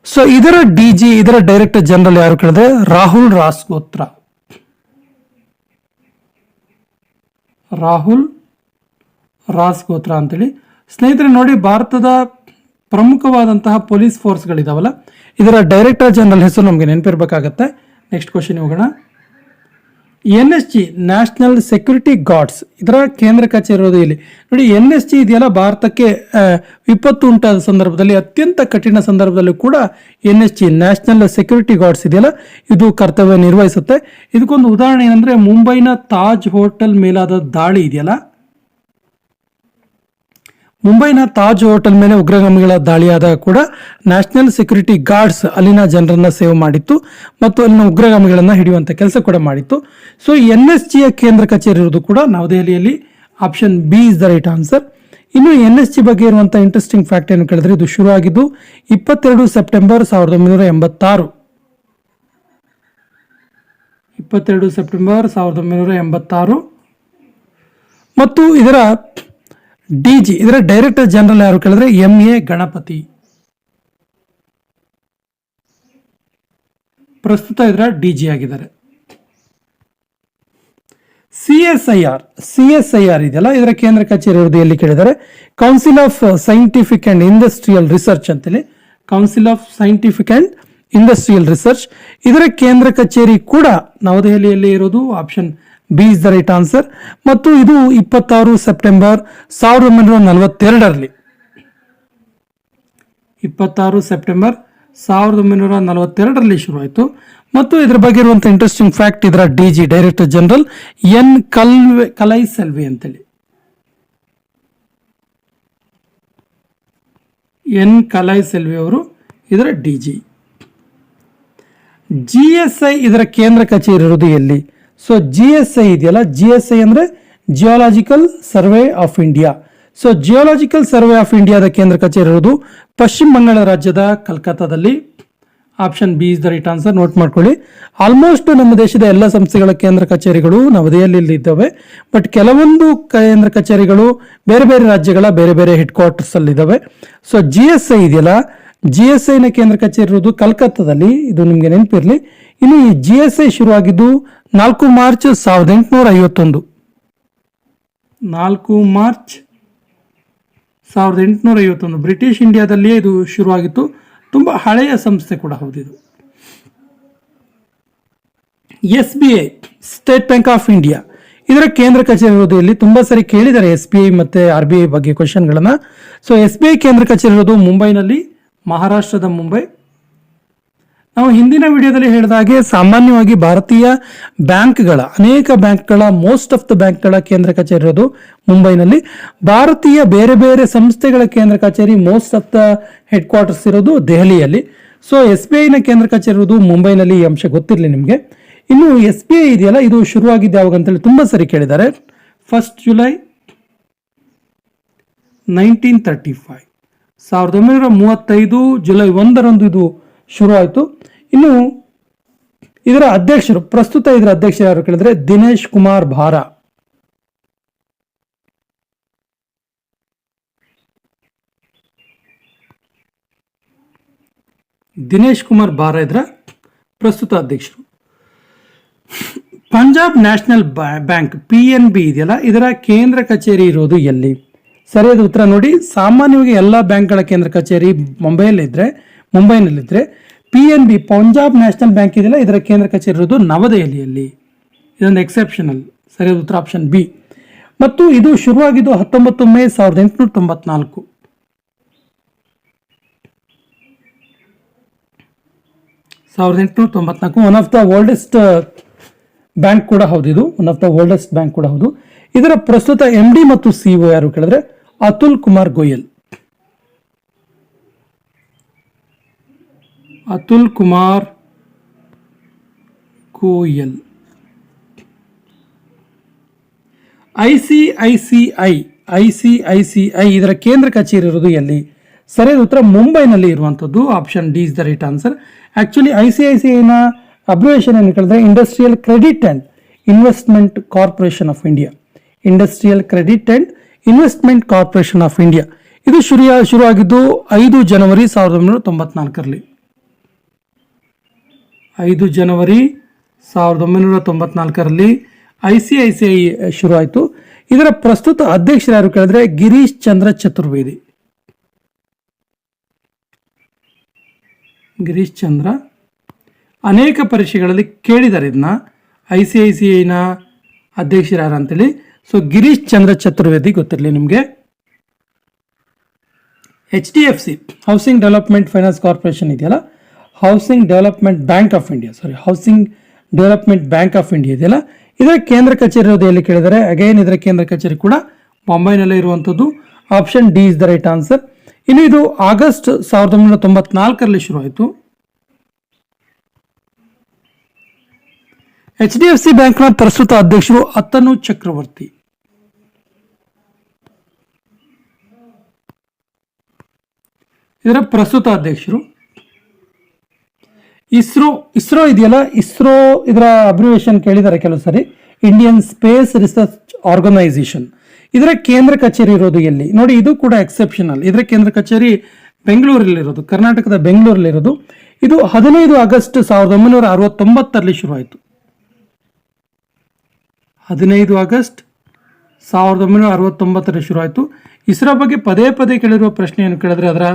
[SPEAKER 1] ಸೊ ಇದರ DG, ಇದರ ಡೈರೆಕ್ಟರ್ ಜನರಲ್ ಯಾರು ಕೇಳಿದ್ರೆ ರಾಹುಲ್ ರಾಸ್ಗೋತ್ರ. ರಾಹುಲ್ ರಾಸ್ಗೋತ್ರ ಅಂತೇಳಿ. ಸ್ನೇಹಿತರೆ ನೋಡಿ, ಭಾರತದ ಪ್ರಮುಖವಾದಂತಹ ಪೊಲೀಸ್ ಫೋರ್ಸ್ಗಳಿದಾವಲ್ಲ, ಇದರ ಡೈರೆಕ್ಟರ್ ಜನರಲ್ ಹೆಸರು ನಮಗೆ ನೆನಪಿರ್ಬೇಕಾಗತ್ತೆ. ನೆಕ್ಸ್ಟ್ ಕ್ವಶನ್ ಹೋಗೋಣ. NSG ನ್ಯಾಷನಲ್ ಸೆಕ್ಯೂರಿಟಿ ಗಾರ್ಡ್ಸ್, ಇದರ ಕೇಂದ್ರ ಕಚೇರಿ ಇರೋದು ಇಲ್ಲಿ ನೋಡಿ. NSG ಇದೆಯಲ್ಲ, ಭಾರತಕ್ಕೆ ವಿಪತ್ತು ಉಂಟಾದ ಸಂದರ್ಭದಲ್ಲಿ, ಅತ್ಯಂತ ಕಠಿಣ ಸಂದರ್ಭದಲ್ಲೂ ಕೂಡ NSG ನ್ಯಾಷನಲ್ ಸೆಕ್ಯೂರಿಟಿ ಗಾರ್ಡ್ಸ್ ಇದೆಯಲ್ಲ, ಇದು ಕರ್ತವ್ಯ ನಿರ್ವಹಿಸುತ್ತೆ. ಇದಕ್ಕೊಂದು ಉದಾಹರಣೆ ಏನಂದ್ರೆ, ಮುಂಬೈನ ತಾಜ್ ಹೋಟೆಲ್ ಮೇಲಾದ ದಾಳಿ ಇದೆಯಲ್ಲ, ಮುಂಬೈನ ತಾಜ್ ಹೋಟೆಲ್ ಮೇಲೆ ಉಗ್ರಗಾಮಿಗಳ ದಾಳಿಯಾದಾಗ ಕೂಡ ನ್ಯಾಷನಲ್ ಸೆಕ್ಯೂರಿಟಿ ಗಾರ್ಡ್ಸ್ ಅಲ್ಲಿನ ಜನರನ್ನ ಸೇವ್ ಮಾಡಿತ್ತು ಮತ್ತು ಅಲ್ಲಿನ ಉಗ್ರಗಾಮಿಗಳನ್ನ ಹಿಡಿಯುವಂತ ಕೆಲಸ ಕೂಡ ಮಾಡಿತ್ತು. ಸೊ NSGಯ ಕೇಂದ್ರ ಕಚೇರಿ ಇರುವುದು ಕೂಡ ನವದೆಹಲಿಯಲ್ಲಿ. Option B is the right answer. ಇನ್ನು NSG ಬಗ್ಗೆ ಇರುವಂತಹ ಇಂಟ್ರೆಸ್ಟಿಂಗ್ ಫ್ಯಾಕ್ಟ್ ಏನು ಕೇಳಿದ್ರೆ, ಇದು ಶುರುವಾಗಿದ್ದು 22 ಸೆಪ್ಟೆಂಬರ್ 1986. 22 ಸೆಪ್ಟೆಂಬರ್ 1986. ಮತ್ತು ಇದರ DG, ಇದರ ಡೈರೆಕ್ಟರ್ ಜನರಲ್ ಯಾರು ಕೇಳಿದ್ರೆ MA ಗಣಪತಿ. ಪ್ರಸ್ತುತ ಇದರ DG ಆಗಿದ್ದಾರೆ. CSIR ಇದೆಯಲ್ಲ, ಇದರ ಕೇಂದ್ರ ಕಚೇರಿ ಇರುವುದು ಎಲ್ಲಿ ಕೇಳಿದ್ದಾರೆ? Council of scientific and industrial research ಅಂತೇಳಿ. Council of scientific and industrial research, ಇದರ ಕೇಂದ್ರ ಕಚೇರಿ ಕೂಡ ನವದೆಹಲಿಯಲ್ಲಿ ಇರೋದು. Option B is the right answer. ಮತ್ತು ಇದು 26 ಸೆಪ್ಟೆಂಬರ್ 1942ರಲ್ಲಿ, 26 ಸೆಪ್ಟೆಂಬರ್ 1942ರಲ್ಲಿ ಶುರುವಾಯಿತು. ಮತ್ತು ಇದರ ಬಗ್ಗೆ ಇರುವಂತಹ ಇಂಟ್ರೆಸ್ಟಿಂಗ್ ಫ್ಯಾಕ್ಟ್, ಇದರ DG ಡೈರೆಕ್ಟರ್ ಜನರಲ್ ಎನ್ ಕಲೈಸೆಲ್ವಿ ಅಂತೇಳಿ. ಎನ್ ಕಲೈಸೆಲ್ವಿ ಅವರು ಇದರ DG. GSI ಇದರ ಕೇಂದ್ರ ಕಚೇರಿ ಇರುವುದು ಎಲ್ಲಿ? ಸೊ GSI ಇದೆಯಲ್ಲ, GSI ಅಂದ್ರೆ geological survey of India. So geological survey of ಇಂಡಿಯಾದ ಕೇಂದ್ರ ಕಚೇರಿ ಇರುವುದು ಪಶ್ಚಿಮ ಬಂಗಾಳ ರಾಜ್ಯದ ಕಲ್ಕತ್ತಾದಲ್ಲಿ. Option B is the right answer. Note ಮಾಡ್ಕೊಳ್ಳಿ. ಆಲ್ಮೋಸ್ಟ್ ನಮ್ಮ ದೇಶದ ಎಲ್ಲ ಸಂಸ್ಥೆಗಳ ಕೇಂದ್ರ ಕಚೇರಿಗಳು ನವದೆಹಲಿಯಲ್ಲಿ ಇದ್ದಾವೆ. ಬಟ್ ಕೆಲವೊಂದು ಕೇಂದ್ರ ಕಚೇರಿಗಳು ಬೇರೆ ಬೇರೆ ರಾಜ್ಯಗಳ ಬೇರೆ ಬೇರೆ ಹೆಡ್ ಕ್ವಾರ್ಟರ್ಸ್ ಅಲ್ಲಿ ಇದ್ದಾವೆ. ಸೊ GSI ಇದೆಯಲ್ಲ, GSI ನ ಕೇಂದ್ರ ಕಚೇರಿ ಇರುವುದು ಕಲ್ಕತ್ತಾದಲ್ಲಿ. ಇದು ನಿಮಗೆ ನೆನಪಿರಲಿ. ಇನ್ನು ಈ GSI ಶುರುವಾಗಿದ್ದು 4 ಮಾರ್ಚ್ 1851. 4 ಮಾರ್ಚ್ 1851 ಬ್ರಿಟಿಷ್ ಇಂಡಿಯಾದಲ್ಲಿಯೇ ಇದು ಶುರುವಾಗಿತ್ತು. ತುಂಬಾ ಹಳೆಯ ಸಂಸ್ಥೆ ಕೂಡ ಹೌದಿದು. SBI state bank of India ಇದರ ಕೇಂದ್ರ ಕಚೇರಿ ಇರೋದು ಇಲ್ಲಿ. ತುಂಬಾ ಸರಿ ಕೇಳಿದ್ದಾರೆ SBI ಮತ್ತೆ RBI ಬಗ್ಗೆ ಕ್ವಶನ್ಗಳನ್ನ. ಸೊ SBI ಕೇಂದ್ರ ಕಚೇರಿ ಇರೋದು ಮುಂಬೈನಲ್ಲಿ, ಮಹಾರಾಷ್ಟ್ರದ ಮುಂಬೈ. ನಾವು ಹಿಂದಿನ ವಿಡಿಯೋದಲ್ಲಿ ಹೇಳಿದ ಹಾಗೆ ಸಾಮಾನ್ಯವಾಗಿ ಭಾರತೀಯ ಬ್ಯಾಂಕ್ಗಳ ಅನೇಕ ಬ್ಯಾಂಕ್ಗಳ ಮೋಸ್ಟ್ ಆಫ್ ದ ಬ್ಯಾಂಕ್ಗಳ ಕೇಂದ್ರ ಕಚೇರಿ ಇರೋದು ಮುಂಬೈನಲ್ಲಿ. ಭಾರತೀಯ ಬೇರೆ ಬೇರೆ ಸಂಸ್ಥೆಗಳ ಕೇಂದ್ರ ಕಚೇರಿ most of the head quarters ಇರೋದು ದೆಹಲಿಯಲ್ಲಿ. ಸೊ SBI ನ ಕೇಂದ್ರ ಕಚೇರಿ ಇರೋದು ಮುಂಬೈನಲ್ಲಿ. ಈ ಅಂಶ ಗೊತ್ತಿರಲಿ ನಿಮಗೆ. ಇನ್ನು SBI ಇದೆಯಲ್ಲ, ಇದು ಶುರುವಾಗಿದ್ದು ಯಾವಾಗ ಅಂತೇಳಿ ತುಂಬಾ ಸರಿ ಕೇಳಿದ್ದಾರೆ. 1 ಜುಲೈ 1935. 1935 ಜುಲೈ 1ರಂದು ಇದು ಶುರು ಆಯಿತು. ಇನ್ನು ಇದರ ಅಧ್ಯಕ್ಷರು, ಪ್ರಸ್ತುತ ಇದರ ಅಧ್ಯಕ್ಷರು ಯಾರು ಕೇಳಿದ್ರೆ ದಿನೇಶ್ ಕುಮಾರ್ ಭಾರಾ. ದಿನೇಶ್ ಕುಮಾರ್ ಭಾರಾ ಇದರ ಪ್ರಸ್ತುತ ಅಧ್ಯಕ್ಷರು. ಪಂಜಾಬ್ ನ್ಯಾಷನಲ್ ಬ್ಯಾಂಕ್ PNB ಇದೆಯಲ್ಲ, ಇದರ ಕೇಂದ್ರ ಕಚೇರಿ ಇರೋದು ಎಲ್ಲಿ? ಸರಿಯಾದ ಉತ್ತರ ನೋಡಿ. ಸಾಮಾನ್ಯವಾಗಿ ಎಲ್ಲ ಬ್ಯಾಂಕ್ಗಳ ಕೇಂದ್ರ ಕಚೇರಿ ಮುಂಬೈನಲ್ಲಿದ್ರೆ PNB ಪಂಜಾಬ್ ನ್ಯಾಷನಲ್ ಬ್ಯಾಂಕ್ ಇದೆಯಲ್ಲ, ಇದರ ಕೇಂದ್ರ ಕಚೇರಿ ಇರೋದು ನವದೆಹಲಿಯಲ್ಲಿ. ಇದೊಂದು ಎಕ್ಸೆಪ್ಷನಲ್. ಸರಿಯಾದ ಉತ್ತರ ಆಪ್ಷನ್ ಬಿ. ಮತ್ತು ಇದು ಶುರುವಾಗಿದ್ದು 19 May 1894. 1894. One of the oldest bank ಕೂಡ ಹೌದು ಇದು. ಇದರ ಪ್ರಸ್ತುತ MD ಮತ್ತು CEO ಯಾರು ಕೇಳಿದ್ರೆ ಅತುಲ್ ಕುಮಾರ್ ಗೋಯಲ್. ICICI ಇದರ ಕೇಂದ್ರ ಕಚೇರಿ ಇರೋದು ಎಲ್ಲಿ? ಸರಿಯಾದ ಉತ್ತರ ಮುಂಬೈನಲ್ಲಿ ಇರುವಂತದ್ದು. Option D is the right answer. Actually ICICI ನ ಅಬ್ರಿವೇಷನ್ ಏನು ಕೇಳಿದ್ರೆ industrial credit and investment corporation of India. ಇದು ಶುರುವಾಗಿದ್ದು 5 ಜನವರಿ 1994ರಲ್ಲಿ. 5 ಜನವರಿ 1994ರಲ್ಲಿ ICICI ಶುರು ಆಯಿತು. ಇದರ ಪ್ರಸ್ತುತ ಅಧ್ಯಕ್ಷರು ಯಾರು ಕೇಳಿದ್ರೆ ಗಿರೀಶ್ ಚಂದ್ರ ಚತುರ್ವೇದಿ. ಅನೇಕ ಪರೀಕ್ಷೆಗಳಲ್ಲಿ ಕೇಳಿದ್ದಾರೆ ಇದನ್ನ, ICICIನ ಅಧ್ಯಕ್ಷರು ಯಾರು ಅಂತೇಳಿ. ಸೊ ಗಿರೀಶ್ ಚಂದ್ರ ಚತುರ್ವೇದಿ ಗೊತ್ತಿರಲಿ ನಿಮಗೆ. HDFC housing development finance corporation ಇದೆಯಲ್ಲ, housing development bank of India ಇದೆಯಲ್ಲ, ಇದರ ಕೇಂದ್ರ ಕಚೇರಿ ಇರೋದು ಎಲ್ಲಿ ಕೇಳಿದರೆ ಅಗೈನ್ ಇದರ ಕೇಂದ್ರ ಕಚೇರಿ ಕೂಡ ಮುಂಬೈನಲ್ಲೇ ಇರುವಂಥದ್ದು. Option D is the right answer. ಇನ್ನು ಇದು ಆಗಸ್ಟ್ 1994ರಲ್ಲಿ ಶುರು ಆಯಿತು. HDFC ಬ್ಯಾಂಕ್ನ ಪ್ರಸ್ತುತ ಅಧ್ಯಕ್ಷರು ಅತನು ಚಕ್ರವರ್ತಿ. ಇದರ ಪ್ರಸ್ತುತ ಅಧ್ಯಕ್ಷರು. ಇಸ್ರೋ ಇದೆಯಲ್ಲ, ಇದರ ಅಬ್ರಿವೇಷನ್ ಕೇಳಿದ್ದಾರೆ ಕೆಲವು ಸರಿ. Indian space research organisation. ಇದರ ಕೇಂದ್ರ ಕಚೇರಿ ಇರೋದು ಎಲ್ಲಿ? ನೋಡಿ, ಇದು ಕೂಡ ಎಕ್ಸೆಪ್ಷನಲ್. ಇದರ ಕೇಂದ್ರ ಕಚೇರಿ ಬೆಂಗಳೂರಲ್ಲಿರೋದು, ಕರ್ನಾಟಕದ ಬೆಂಗಳೂರಲ್ಲಿರೋದು. ಇದು 15 ಆಗಸ್ಟ್ 1969ರಲ್ಲಿ ಶುರು ಆಯಿತು. 15 ಆಗಸ್ಟ್ 1969ರಲ್ಲಿ ಶುರು ಆಯಿತು. ಇಸ್ರೋ ಬಗ್ಗೆ ಪದೇ ಪದೇ ಕೇಳಿರುವ ಪ್ರಶ್ನೆ ಏನು ಕೇಳಿದ್ರೆ ಅದರ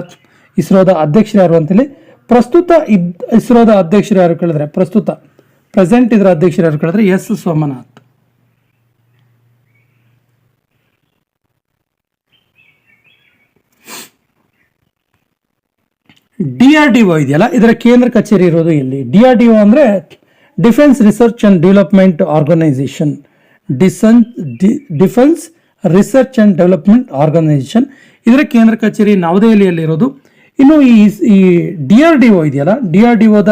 [SPEAKER 1] ಇಸ್ರೋದ ಅಧ್ಯಕ್ಷರು ಯಾರು ಅಂತೇಳಿ. ಪ್ರಸ್ತುತ ಇಸ್ರೋದ ಅಧ್ಯಕ್ಷರು ಯಾರು ಕೇಳಿದ್ರೆ ಪ್ರೆಸೆಂಟ್ ಇದರ ಅಧ್ಯಕ್ಷರು ಯಾರು ಕೇಳಿದ್ರೆ ಎಸ್ ಸೋಮನಾಥ್. DRDO ಇದೆಯಲ್ಲ, ಇದರ ಕೇಂದ್ರ ಕಚೇರಿ ಇರೋದು ಎಲ್ಲಿ? DRDO ಅಂದ್ರೆ defence research and development organisation. Defence research and development organisation. ಇದರ ಕೇಂದ್ರ ಕಚೇರಿ ನವದೆಹಲಿಯಲ್ಲಿ ಇರೋದು. ಇನ್ನು ಈ DRDO ಇದೆಯಲ್ಲ, DRDOದ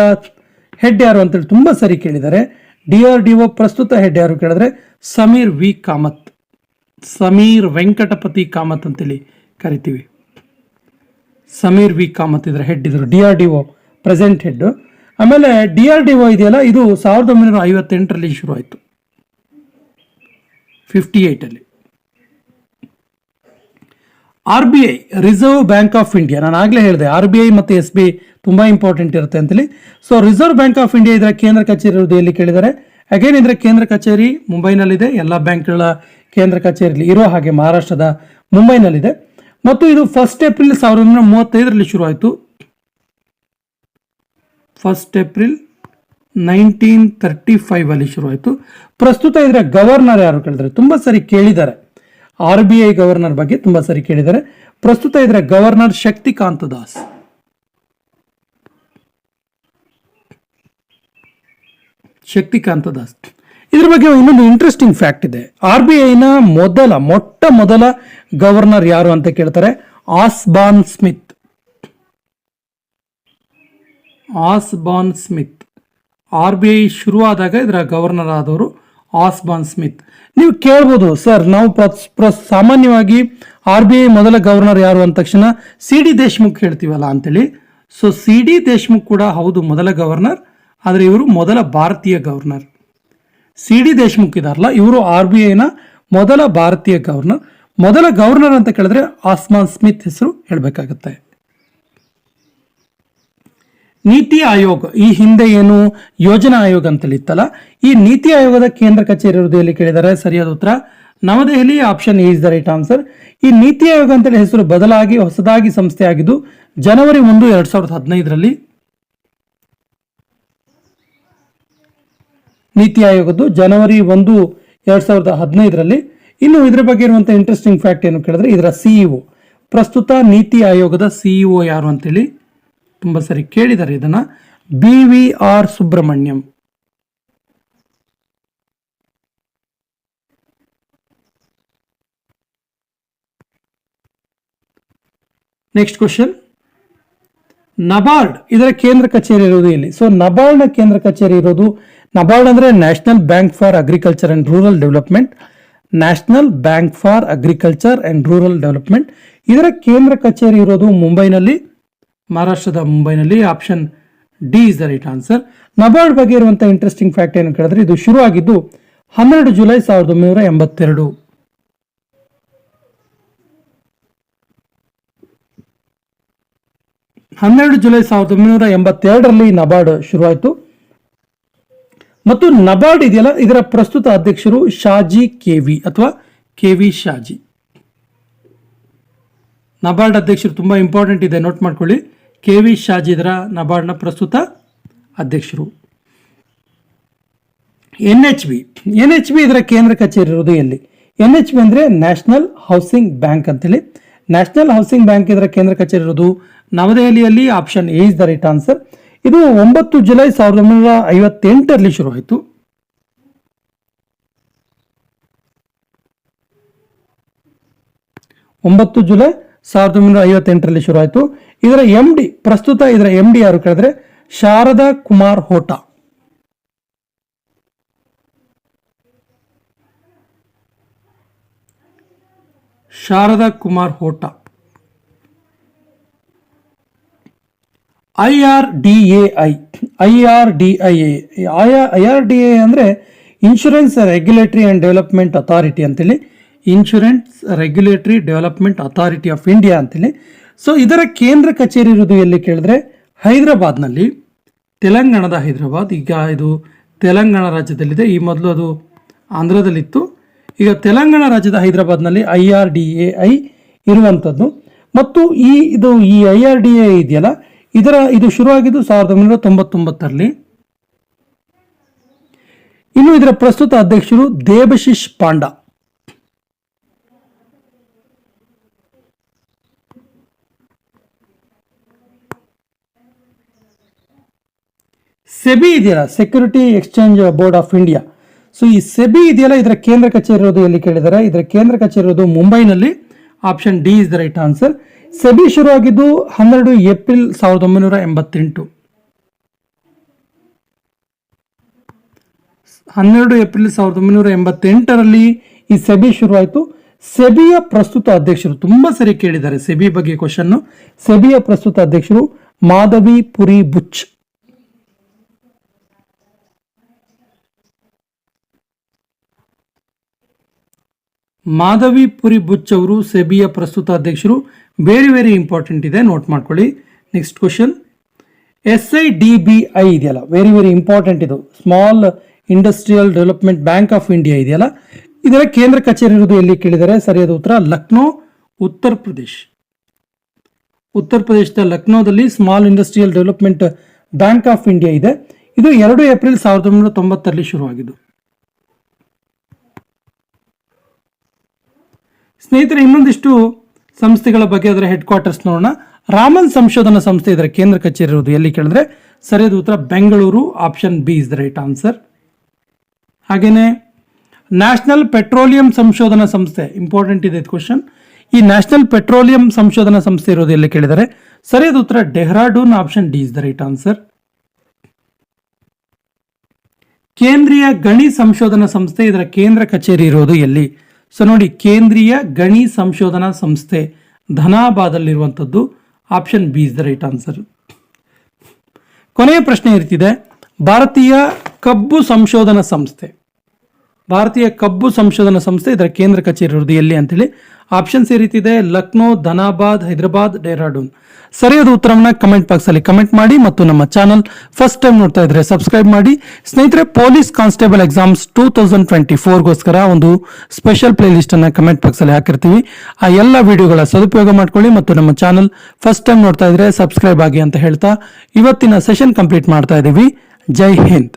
[SPEAKER 1] ಹೆಡ್ ಯಾರು ಅಂತೇಳಿ ತುಂಬ ಸರಿ ಕೇಳಿದ್ದಾರೆ. DRDO ಪ್ರಸ್ತುತ ಹೆಡ್ ಯಾರು ಕೇಳಿದ್ರೆ ಸಮೀರ್ ವಿ ಕಾಮತ್, ಸಮೀರ್ ವೆಂಕಟಪತಿ ಕಾಮತ್ ಅಂತೇಳಿ ಕರಿತೀವಿ. ಸಮೀರ್ ವಿ ಕಾಮತ್ ಇದರ ಹೆಡ್ ಇದ್ರು, DRDO ಪ್ರೆಸೆಂಟ್ ಹೆಡ್. ಆಮೇಲೆ DRDO ಇದೆಯಲ್ಲ, ಇದು 1958ರಲ್ಲಿ ಶುರು ಆಯಿತು, 58ಅಲ್ಲಿ. RBI reserve bank of India, ನಾನು ಆಗಲೇ ಹೇಳಿದೆ RBI ಮತ್ತು SBI ತುಂಬ ಇಂಪಾರ್ಟೆಂಟ್ ಇರುತ್ತೆ ಅಂತೇಳಿ. So reserve bank of India ಇದರ ಕೇಂದ್ರ ಕಚೇರಿ ಇರುವುದು ಎಲ್ಲಿ ಕೇಳಿದ್ದಾರೆ. ಅಗೇನ್ ಇದರ ಕೇಂದ್ರ ಕಚೇರಿ ಮುಂಬೈನಲ್ಲಿದೆ. ಎಲ್ಲ ಬ್ಯಾಂಕ್ಗಳ ಕೇಂದ್ರ ಕಚೇರಿ ಇರೋ ಹಾಗೆ ಮಹಾರಾಷ್ಟ್ರದ ಮುಂಬೈನಲ್ಲಿದೆ. ಮತ್ತು ಇದು 1 ಏಪ್ರಿಲ್ 1935ರಲ್ಲಿ ಶುರು ಆಯಿತು. 1 ಏಪ್ರಿಲ್ 1935 ಶುರು ಆಯಿತು. ಪ್ರಸ್ತುತ ಇದರ ಗವರ್ನರ್ ಯಾರು ಕೇಳಿದ್ದಾರೆ, ತುಂಬ ಸರಿ ಕೇಳಿದ್ದಾರೆ. RBI ಗವರ್ನರ್ ಬಗ್ಗೆ ತುಂಬ ಸರಿ ಕೇಳಿದ್ದಾರೆ. ಪ್ರಸ್ತುತ ಇದರ ಗವರ್ನರ್ ಶಕ್ತಿಕಾಂತ ದಾಸ್. ಶಕ್ತಿಕಾಂತ ದಾಸ್. ಇದ್ರ ಬಗ್ಗೆ ಇನ್ನೊಂದು ಇಂಟ್ರೆಸ್ಟಿಂಗ್ ಫ್ಯಾಕ್ಟ್ ಇದೆ. RBIನ ಮೊಟ್ಟ ಮೊದಲ ಗವರ್ನರ್ ಯಾರು ಅಂತ ಕೇಳ್ತಾರೆ, ಆಸ್ಬಾನ್ ಸ್ಮಿತ್. ಆಸ್ಬಾನ್ ಸ್ಮಿತ್. RBI ಶುರುವಾದಾಗ ಇದರ ಗವರ್ನರ್ ಆದವರು ಆಸ್ಬಾನ್ ಸ್ಮಿತ್. ನೀವು ಕೇಳ್ಬೋದು, ಸರ್ ನಾವು ಸಾಮಾನ್ಯವಾಗಿ RBI ಮೊದಲ ಗವರ್ನರ್ ಯಾರು ಅಂದ ತಕ್ಷಣ CD ದೇಶ್ಮುಖ್ ಹೇಳ್ತೀವಲ್ಲ ಅಂತೇಳಿ. ಸೊ CD ದೇಶ್ಮುಖ್ ಕೂಡ ಹೌದು ಮೊದಲ ಗವರ್ನರ್, ಆದರೆ ಇವರು ಮೊದಲ ಭಾರತೀಯ ಗವರ್ನರ್. CD ದೇಶ್ಮುಖ್ ಇದಾರಲ್ಲ, ಇವರು RBIನ ಮೊದಲ ಭಾರತೀಯ ಗವರ್ನರ್. ಮೊದಲ ಗವರ್ನರ್ ಅಂತ ಕೇಳಿದ್ರೆ ಆಸ್ಮಾನ್ ಸ್ಮಿತ್ ಹೆಸರು ಹೇಳಬೇಕಾಗತ್ತೆ. ನೀತಿ ಆಯೋಗ, ಈ ಹಿಂದೆ ಏನು ಯೋಜನಾ ಆಯೋಗ ಅಂತೇಳಿ ಇತ್ತಲ್ಲ, ಈ ನೀತಿ ಆಯೋಗದ ಕೇಂದ್ರ ಕಚೇರಿ ಇರುವುದು ಎಲ್ಲಿ ಕೇಳಿದ್ದಾರೆ. ಸರಿಯಾದ ಉತ್ತರ ನವದೆಹಲಿ. Option A is the right answer. ಈ ನೀತಿ ಆಯೋಗ ಅಂತೇಳಿ ಹೆಸರು ಬದಲಾಗಿ ಹೊಸದಾಗಿ ಸಂಸ್ಥೆ ಆಗಿದ್ದು ಜನವರಿ 1, 2015ರಲ್ಲಿ. ನೀತಿ ಆಯೋಗದ್ದು ಜನವರಿ 1, 2015ರಲ್ಲಿ. ಇನ್ನು ಇದರ ಬಗ್ಗೆ ಇರುವಂತಹ ಇಂಟ್ರೆಸ್ಟಿಂಗ್ ಫ್ಯಾಕ್ಟ್ ಏನು ಕೇಳಿದ್ರೆ, ಇದರ CEO, ಪ್ರಸ್ತುತ ನೀತಿ ಆಯೋಗದ CEO ಯಾರು ಅಂತೇಳಿ ತುಂಬ ಸರಿ ಕೇಳಿದ್ದಾರೆ ಇದನ್ನ, BVR Subrahmanyam. Next question, NABARD ಇದರ ಕೇಂದ್ರ ಕಚೇರಿ ಇರೋದು ಎಲ್ಲಿ. ಸೊ ನಬಾರ್ಡ್ನ ಕೇಂದ್ರ ಕಚೇರಿ ಇರೋದು, ನಬಾರ್ಡ್ ಅಂದ್ರೆ national bank for agriculture and rural development. National bank for agriculture and rural development. ಇದರ ಕೇಂದ್ರ ಕಚೇರಿ ಇರೋದು ಮುಂಬೈನಲ್ಲಿ, ಮಹಾರಾಷ್ಟ್ರದ ಮುಂಬೈನಲ್ಲಿ. Option D is the right answer. NABARD ಬಗ್ಗೆ ಇರುವಂತಹ ಇಂಟ್ರೆಸ್ಟಿಂಗ್ ಫ್ಯಾಕ್ಟ್ ಏನು ಕೇಳಿದ್ರೆ, ಇದು ಶುರು ಆಗಿದ್ದು 12 ಜುಲೈ 1982. 12 ಜುಲೈ 1982ರಲ್ಲಿ ನಬಾರ್ಡ್ ಶುರುವಾಯಿತು. ಮತ್ತು ನಬಾರ್ಡ್ ಇದೆಯಲ್ಲ, ಇದರ ಪ್ರಸ್ತುತ ಅಧ್ಯಕ್ಷರು ಶಾಜಿ KV ಅಥವಾ KV ಶಾಜಿ. ನಬಾರ್ಡ್ ಅಧ್ಯಕ್ಷರು ತುಂಬಾ ಇಂಪಾರ್ಟೆಂಟ್ ಇದೆ, ನೋಟ್ ಮಾಡ್ಕೊಳ್ಳಿ. KV ಶಾಜಿ ಇದರ ನಬಾರ್ಡ್ನ ಪ್ರಸ್ತುತ ಅಧ್ಯಕ್ಷರು. NHB ಇದರ ಕೇಂದ್ರ ಕಚೇರಿ ಇರುವುದು ಎಲ್ಲಿ. NHB ಅಂದ್ರೆ ನ್ಯಾಷನಲ್ ಹೌಸಿಂಗ್ ಬ್ಯಾಂಕ್ ಅಂತೇಳಿ. ನ್ಯಾಷನಲ್ ಹೌಸಿಂಗ್ ಬ್ಯಾಂಕ್ ಇದರ ಕೇಂದ್ರ ಕಚೇರಿ ಇರುವುದು ನವದೆಹಲಿಯಲ್ಲಿ. Option A is the right answer. ಇದು 9 ಜುಲೈ 1958ರಲ್ಲಿ ಶುರುವಾಯಿತು. 9 ಜುಲೈ 1958ರಲ್ಲಿ ಶುರುವಾಯಿತು. ಇದರ MD, ಪ್ರಸ್ತುತ ಇದರ MD ಯಾರು ಕೇಳಿದ್ರೆ ಶಾರದಾ ಕುಮಾರ್ ಹೋಟಾ. ಶಾರದಾ ಕುಮಾರ್ ಹೋಟಾ. IRDA ಅಂದ್ರೆ insurance regulatory and development authority ಅಂತೇಳಿ. Insurance regulatory development authority of India ಅಂತೇಳಿ. ಸೊ ಇದರ ಕೇಂದ್ರ ಕಚೇರಿ ಇರುವುದು ಎಲ್ಲಿ ಕೇಳಿದ್ರೆ ಹೈದರಾಬಾದ್ನಲ್ಲಿ, ತೆಲಂಗಾಣದ ಹೈದರಾಬಾದ್. ಈಗ ಇದು ತೆಲಂಗಾಣ ರಾಜ್ಯದಲ್ಲಿದೆ, ಈ ಮೊದಲು ಅದು ಆಂಧ್ರದಲ್ಲಿತ್ತು. ಈಗ ತೆಲಂಗಾಣ ರಾಜ್ಯದ ಹೈದರಾಬಾದ್ನಲ್ಲಿ IRDAI ಇರುವಂಥದ್ದು. ಮತ್ತು ಈ IRDA ಇದೆಯಲ್ಲ, ಇದು ಶುರುವಾಗಿದ್ದು 1999ರಲ್ಲಿ. ಇನ್ನು ಇದರ ಪ್ರಸ್ತುತ ಅಧ್ಯಕ್ಷರು ದೇಬಶಿಶ್ ಪಾಂಡಾ. ಸೆಬಿ ಇದೆಯಲ್ಲ, security exchange board of India. So ಈ ಸೆಬಿ ಇದೆಯಲ್ಲ, ಇದರ ಕೇಂದ್ರ ಕಚೇರಿ ಇರೋದು ಎಲ್ಲಿ ಕೇಳಿದ್ದಾರೆ. ಇದರ ಕೇಂದ್ರ ಕಚೇರಿ ಇರೋದು ಮುಂಬೈನಲ್ಲಿ. Option D is the right answer. SEBI ಶುರುವಾಗಿದ್ದು 12 ಏಪ್ರಿಲ್ 1988. 12 ಏಪ್ರಿಲ್ 1988ರಲ್ಲಿ ಈ ಸೆಬಿ ಶುರುವಾಯಿತು. ಸೆಬಿಯ ಪ್ರಸ್ತುತ ಅಧ್ಯಕ್ಷರು, ತುಂಬಾ ಸರಿ ಕೇಳಿದ್ದಾರೆ ಸೆಬಿ ಬಗ್ಗೆ ಕ್ವಶನ್. ಸೆಬಿಯ ಪ್ರಸ್ತುತ ಅಧ್ಯಕ್ಷರು ಮಾಧವಿ ಪುರಿ ಬುಚ್. ಮಾಧವಿ ಪುರಿ ಬುಚ್ ಅವರು ಸೆಬಿಯ ಪ್ರಸ್ತುತ ಅಧ್ಯಕ್ಷರು. ವೆರಿ ಇಂಪಾರ್ಟೆಂಟ್ ಇದೆ, ನೋಟ್ ಮಾಡ್ಕೊಳ್ಳಿ. ನೆಕ್ಸ್ಟ್ ಕ್ವಶನ್, SIDBI ಇದೆಯಲ್ಲ, ವೆರಿ ಇಂಪಾರ್ಟೆಂಟ್ ಇದು. Small industrial development bank of India ಇದೆಯಲ್ಲ, ಇದರ ಕೇಂದ್ರ ಕಚೇರಿ ಇರುವುದು ಎಲ್ಲಿ ಕೇಳಿದರೆ ಸರಿಯಾದ ಉತ್ತರ ಲಕ್ನೋ, ಉತ್ತರ ಪ್ರದೇಶ್. ಉತ್ತರ ಪ್ರದೇಶದ ಲಕ್ನೋದಲ್ಲಿ small industrial development bank of India ಇದೆ. ಇದು 2 ಏಪ್ರಿಲ್ 1990ರಲ್ಲಿ ಶುರುವಾಗಿದ್ದು. ಸ್ನೇಹಿತರೆ, ಇನ್ನೊಂದಿಷ್ಟು ಸಂಸ್ಥೆಗಳ ಬಗ್ಗೆ ಅದರ ಹೆಡ್ ಕ್ವಾರ್ಟರ್ಸ್ ನೋಡೋಣ. ರಾಮನ್ ಸಂಶೋಧನಾ ಸಂಸ್ಥೆ, ಇದರ ಕೇಂದ್ರ ಕಚೇರಿ ಇರುವುದು ಎಲ್ಲಿ ಕೇಳಿದ್ರೆ ಸರಿಯಾದ ಉತ್ತರ Bengaluru. Option B is the right answer. ಹಾಗೇನೆ ನ್ಯಾಷನಲ್ ಪೆಟ್ರೋಲಿಯಂ ಸಂಶೋಧನಾ ಸಂಸ್ಥೆ, ಇಂಪಾರ್ಟೆಂಟ್ ಇದೆ ಕ್ವಶನ್. ಈ ನ್ಯಾಷನಲ್ ಪೆಟ್ರೋಲಿಯಂ ಸಂಶೋಧನಾ ಸಂಸ್ಥೆ ಇರೋದು ಎಲ್ಲಿ ಕೇಳಿದರೆ ಸರಿಯಾದ ಉತ್ತರ Dehradun. Option D is the right answer. ಕೇಂದ್ರೀಯ ಗಣಿ ಸಂಶೋಧನಾ ಸಂಸ್ಥೆ, ಇದರ ಕೇಂದ್ರ ಕಚೇರಿ ಇರೋದು ಎಲ್ಲಿ? ಸೊ ನೋಡಿ, ಕೇಂದ್ರೀಯ ಗಣಿ ಸಂಶೋಧನಾ ಸಂಸ್ಥೆ ಧನಾಬಾದಲ್ಲಿರುವಂಥದ್ದು. Option B is the right answer. ಕೊನೆಯ ಪ್ರಶ್ನೆ ಇರ್ತಿದೆ, ಭಾರತೀಯ ಕಬ್ಬು ಸಂಶೋಧನಾ ಸಂಸ್ಥೆ. ಭಾರತೀಯ ಕಬ್ಬು ಸಂಶೋಧನಾ ಸಂಸ್ಥೆ, ಇದರ ಕೇಂದ್ರ ಕಚೇರಿ ಇರುವುದು ಎಲ್ಲಿ ಅಂತೇಳಿ. ಆಪ್ಷನ್ಸ್ ಈ ರೀತಿ ಇದೆ: ಲಕ್ನೋ, ಧನಾಬಾದ್, ಹೈದರಾಬಾದ್, ಡೆಹ್ರಾಡೂನ್. ಸರಿಯಾದ ಉತ್ತರವನ್ನ ಕಮೆಂಟ್ ಬಾಕ್ಸ್ ಅಲ್ಲಿ ಕಮೆಂಟ್ ಮಾಡಿ ಮತ್ತು ನಮ್ಮ ಚಾನಲ್ ಫಸ್ಟ್ ಟೈಮ್ ನೋಡ್ತಾ ಇದ್ರೆ ಸಬ್ಸ್ಕ್ರೈಬ್ ಮಾಡಿ. ಸ್ನೇಹಿತರೆ, ಪೊಲೀಸ್ ಕಾನ್ಸ್ಟೇಬಲ್ ಎಕ್ಸಾಮ್ಸ್ 2024ಗೋಸ್ಕರ ಒಂದು ಸ್ಪೆಷಲ್ ಪ್ಲೇ ಲಿಸ್ಟ್ ಅನ್ನ ಕಮೆಂಟ್ ಬಾಕ್ಸ್ ಅಲ್ಲಿ ಹಾಕಿರ್ತೀವಿ. ಆ ಎಲ್ಲ ವಿಡಿಯೋಗಳ ಸದುಪಯೋಗ ಮಾಡ್ಕೊಳ್ಳಿ ಮತ್ತು ನಮ್ಮ ಚಾನಲ್ ಫಸ್ಟ್ ಟೈಮ್ ನೋಡ್ತಾ ಇದ್ರೆ ಸಬ್ಸ್ಕ್ರೈಬ್ ಆಗಿ ಅಂತ ಹೇಳ್ತಾ ಇವತ್ತಿನ ಸೆಷನ್ ಕಂಪ್ಲೀಟ್ ಮಾಡ್ತಾ ಇದ್ದೀವಿ. ಜೈ ಹಿಂದ್.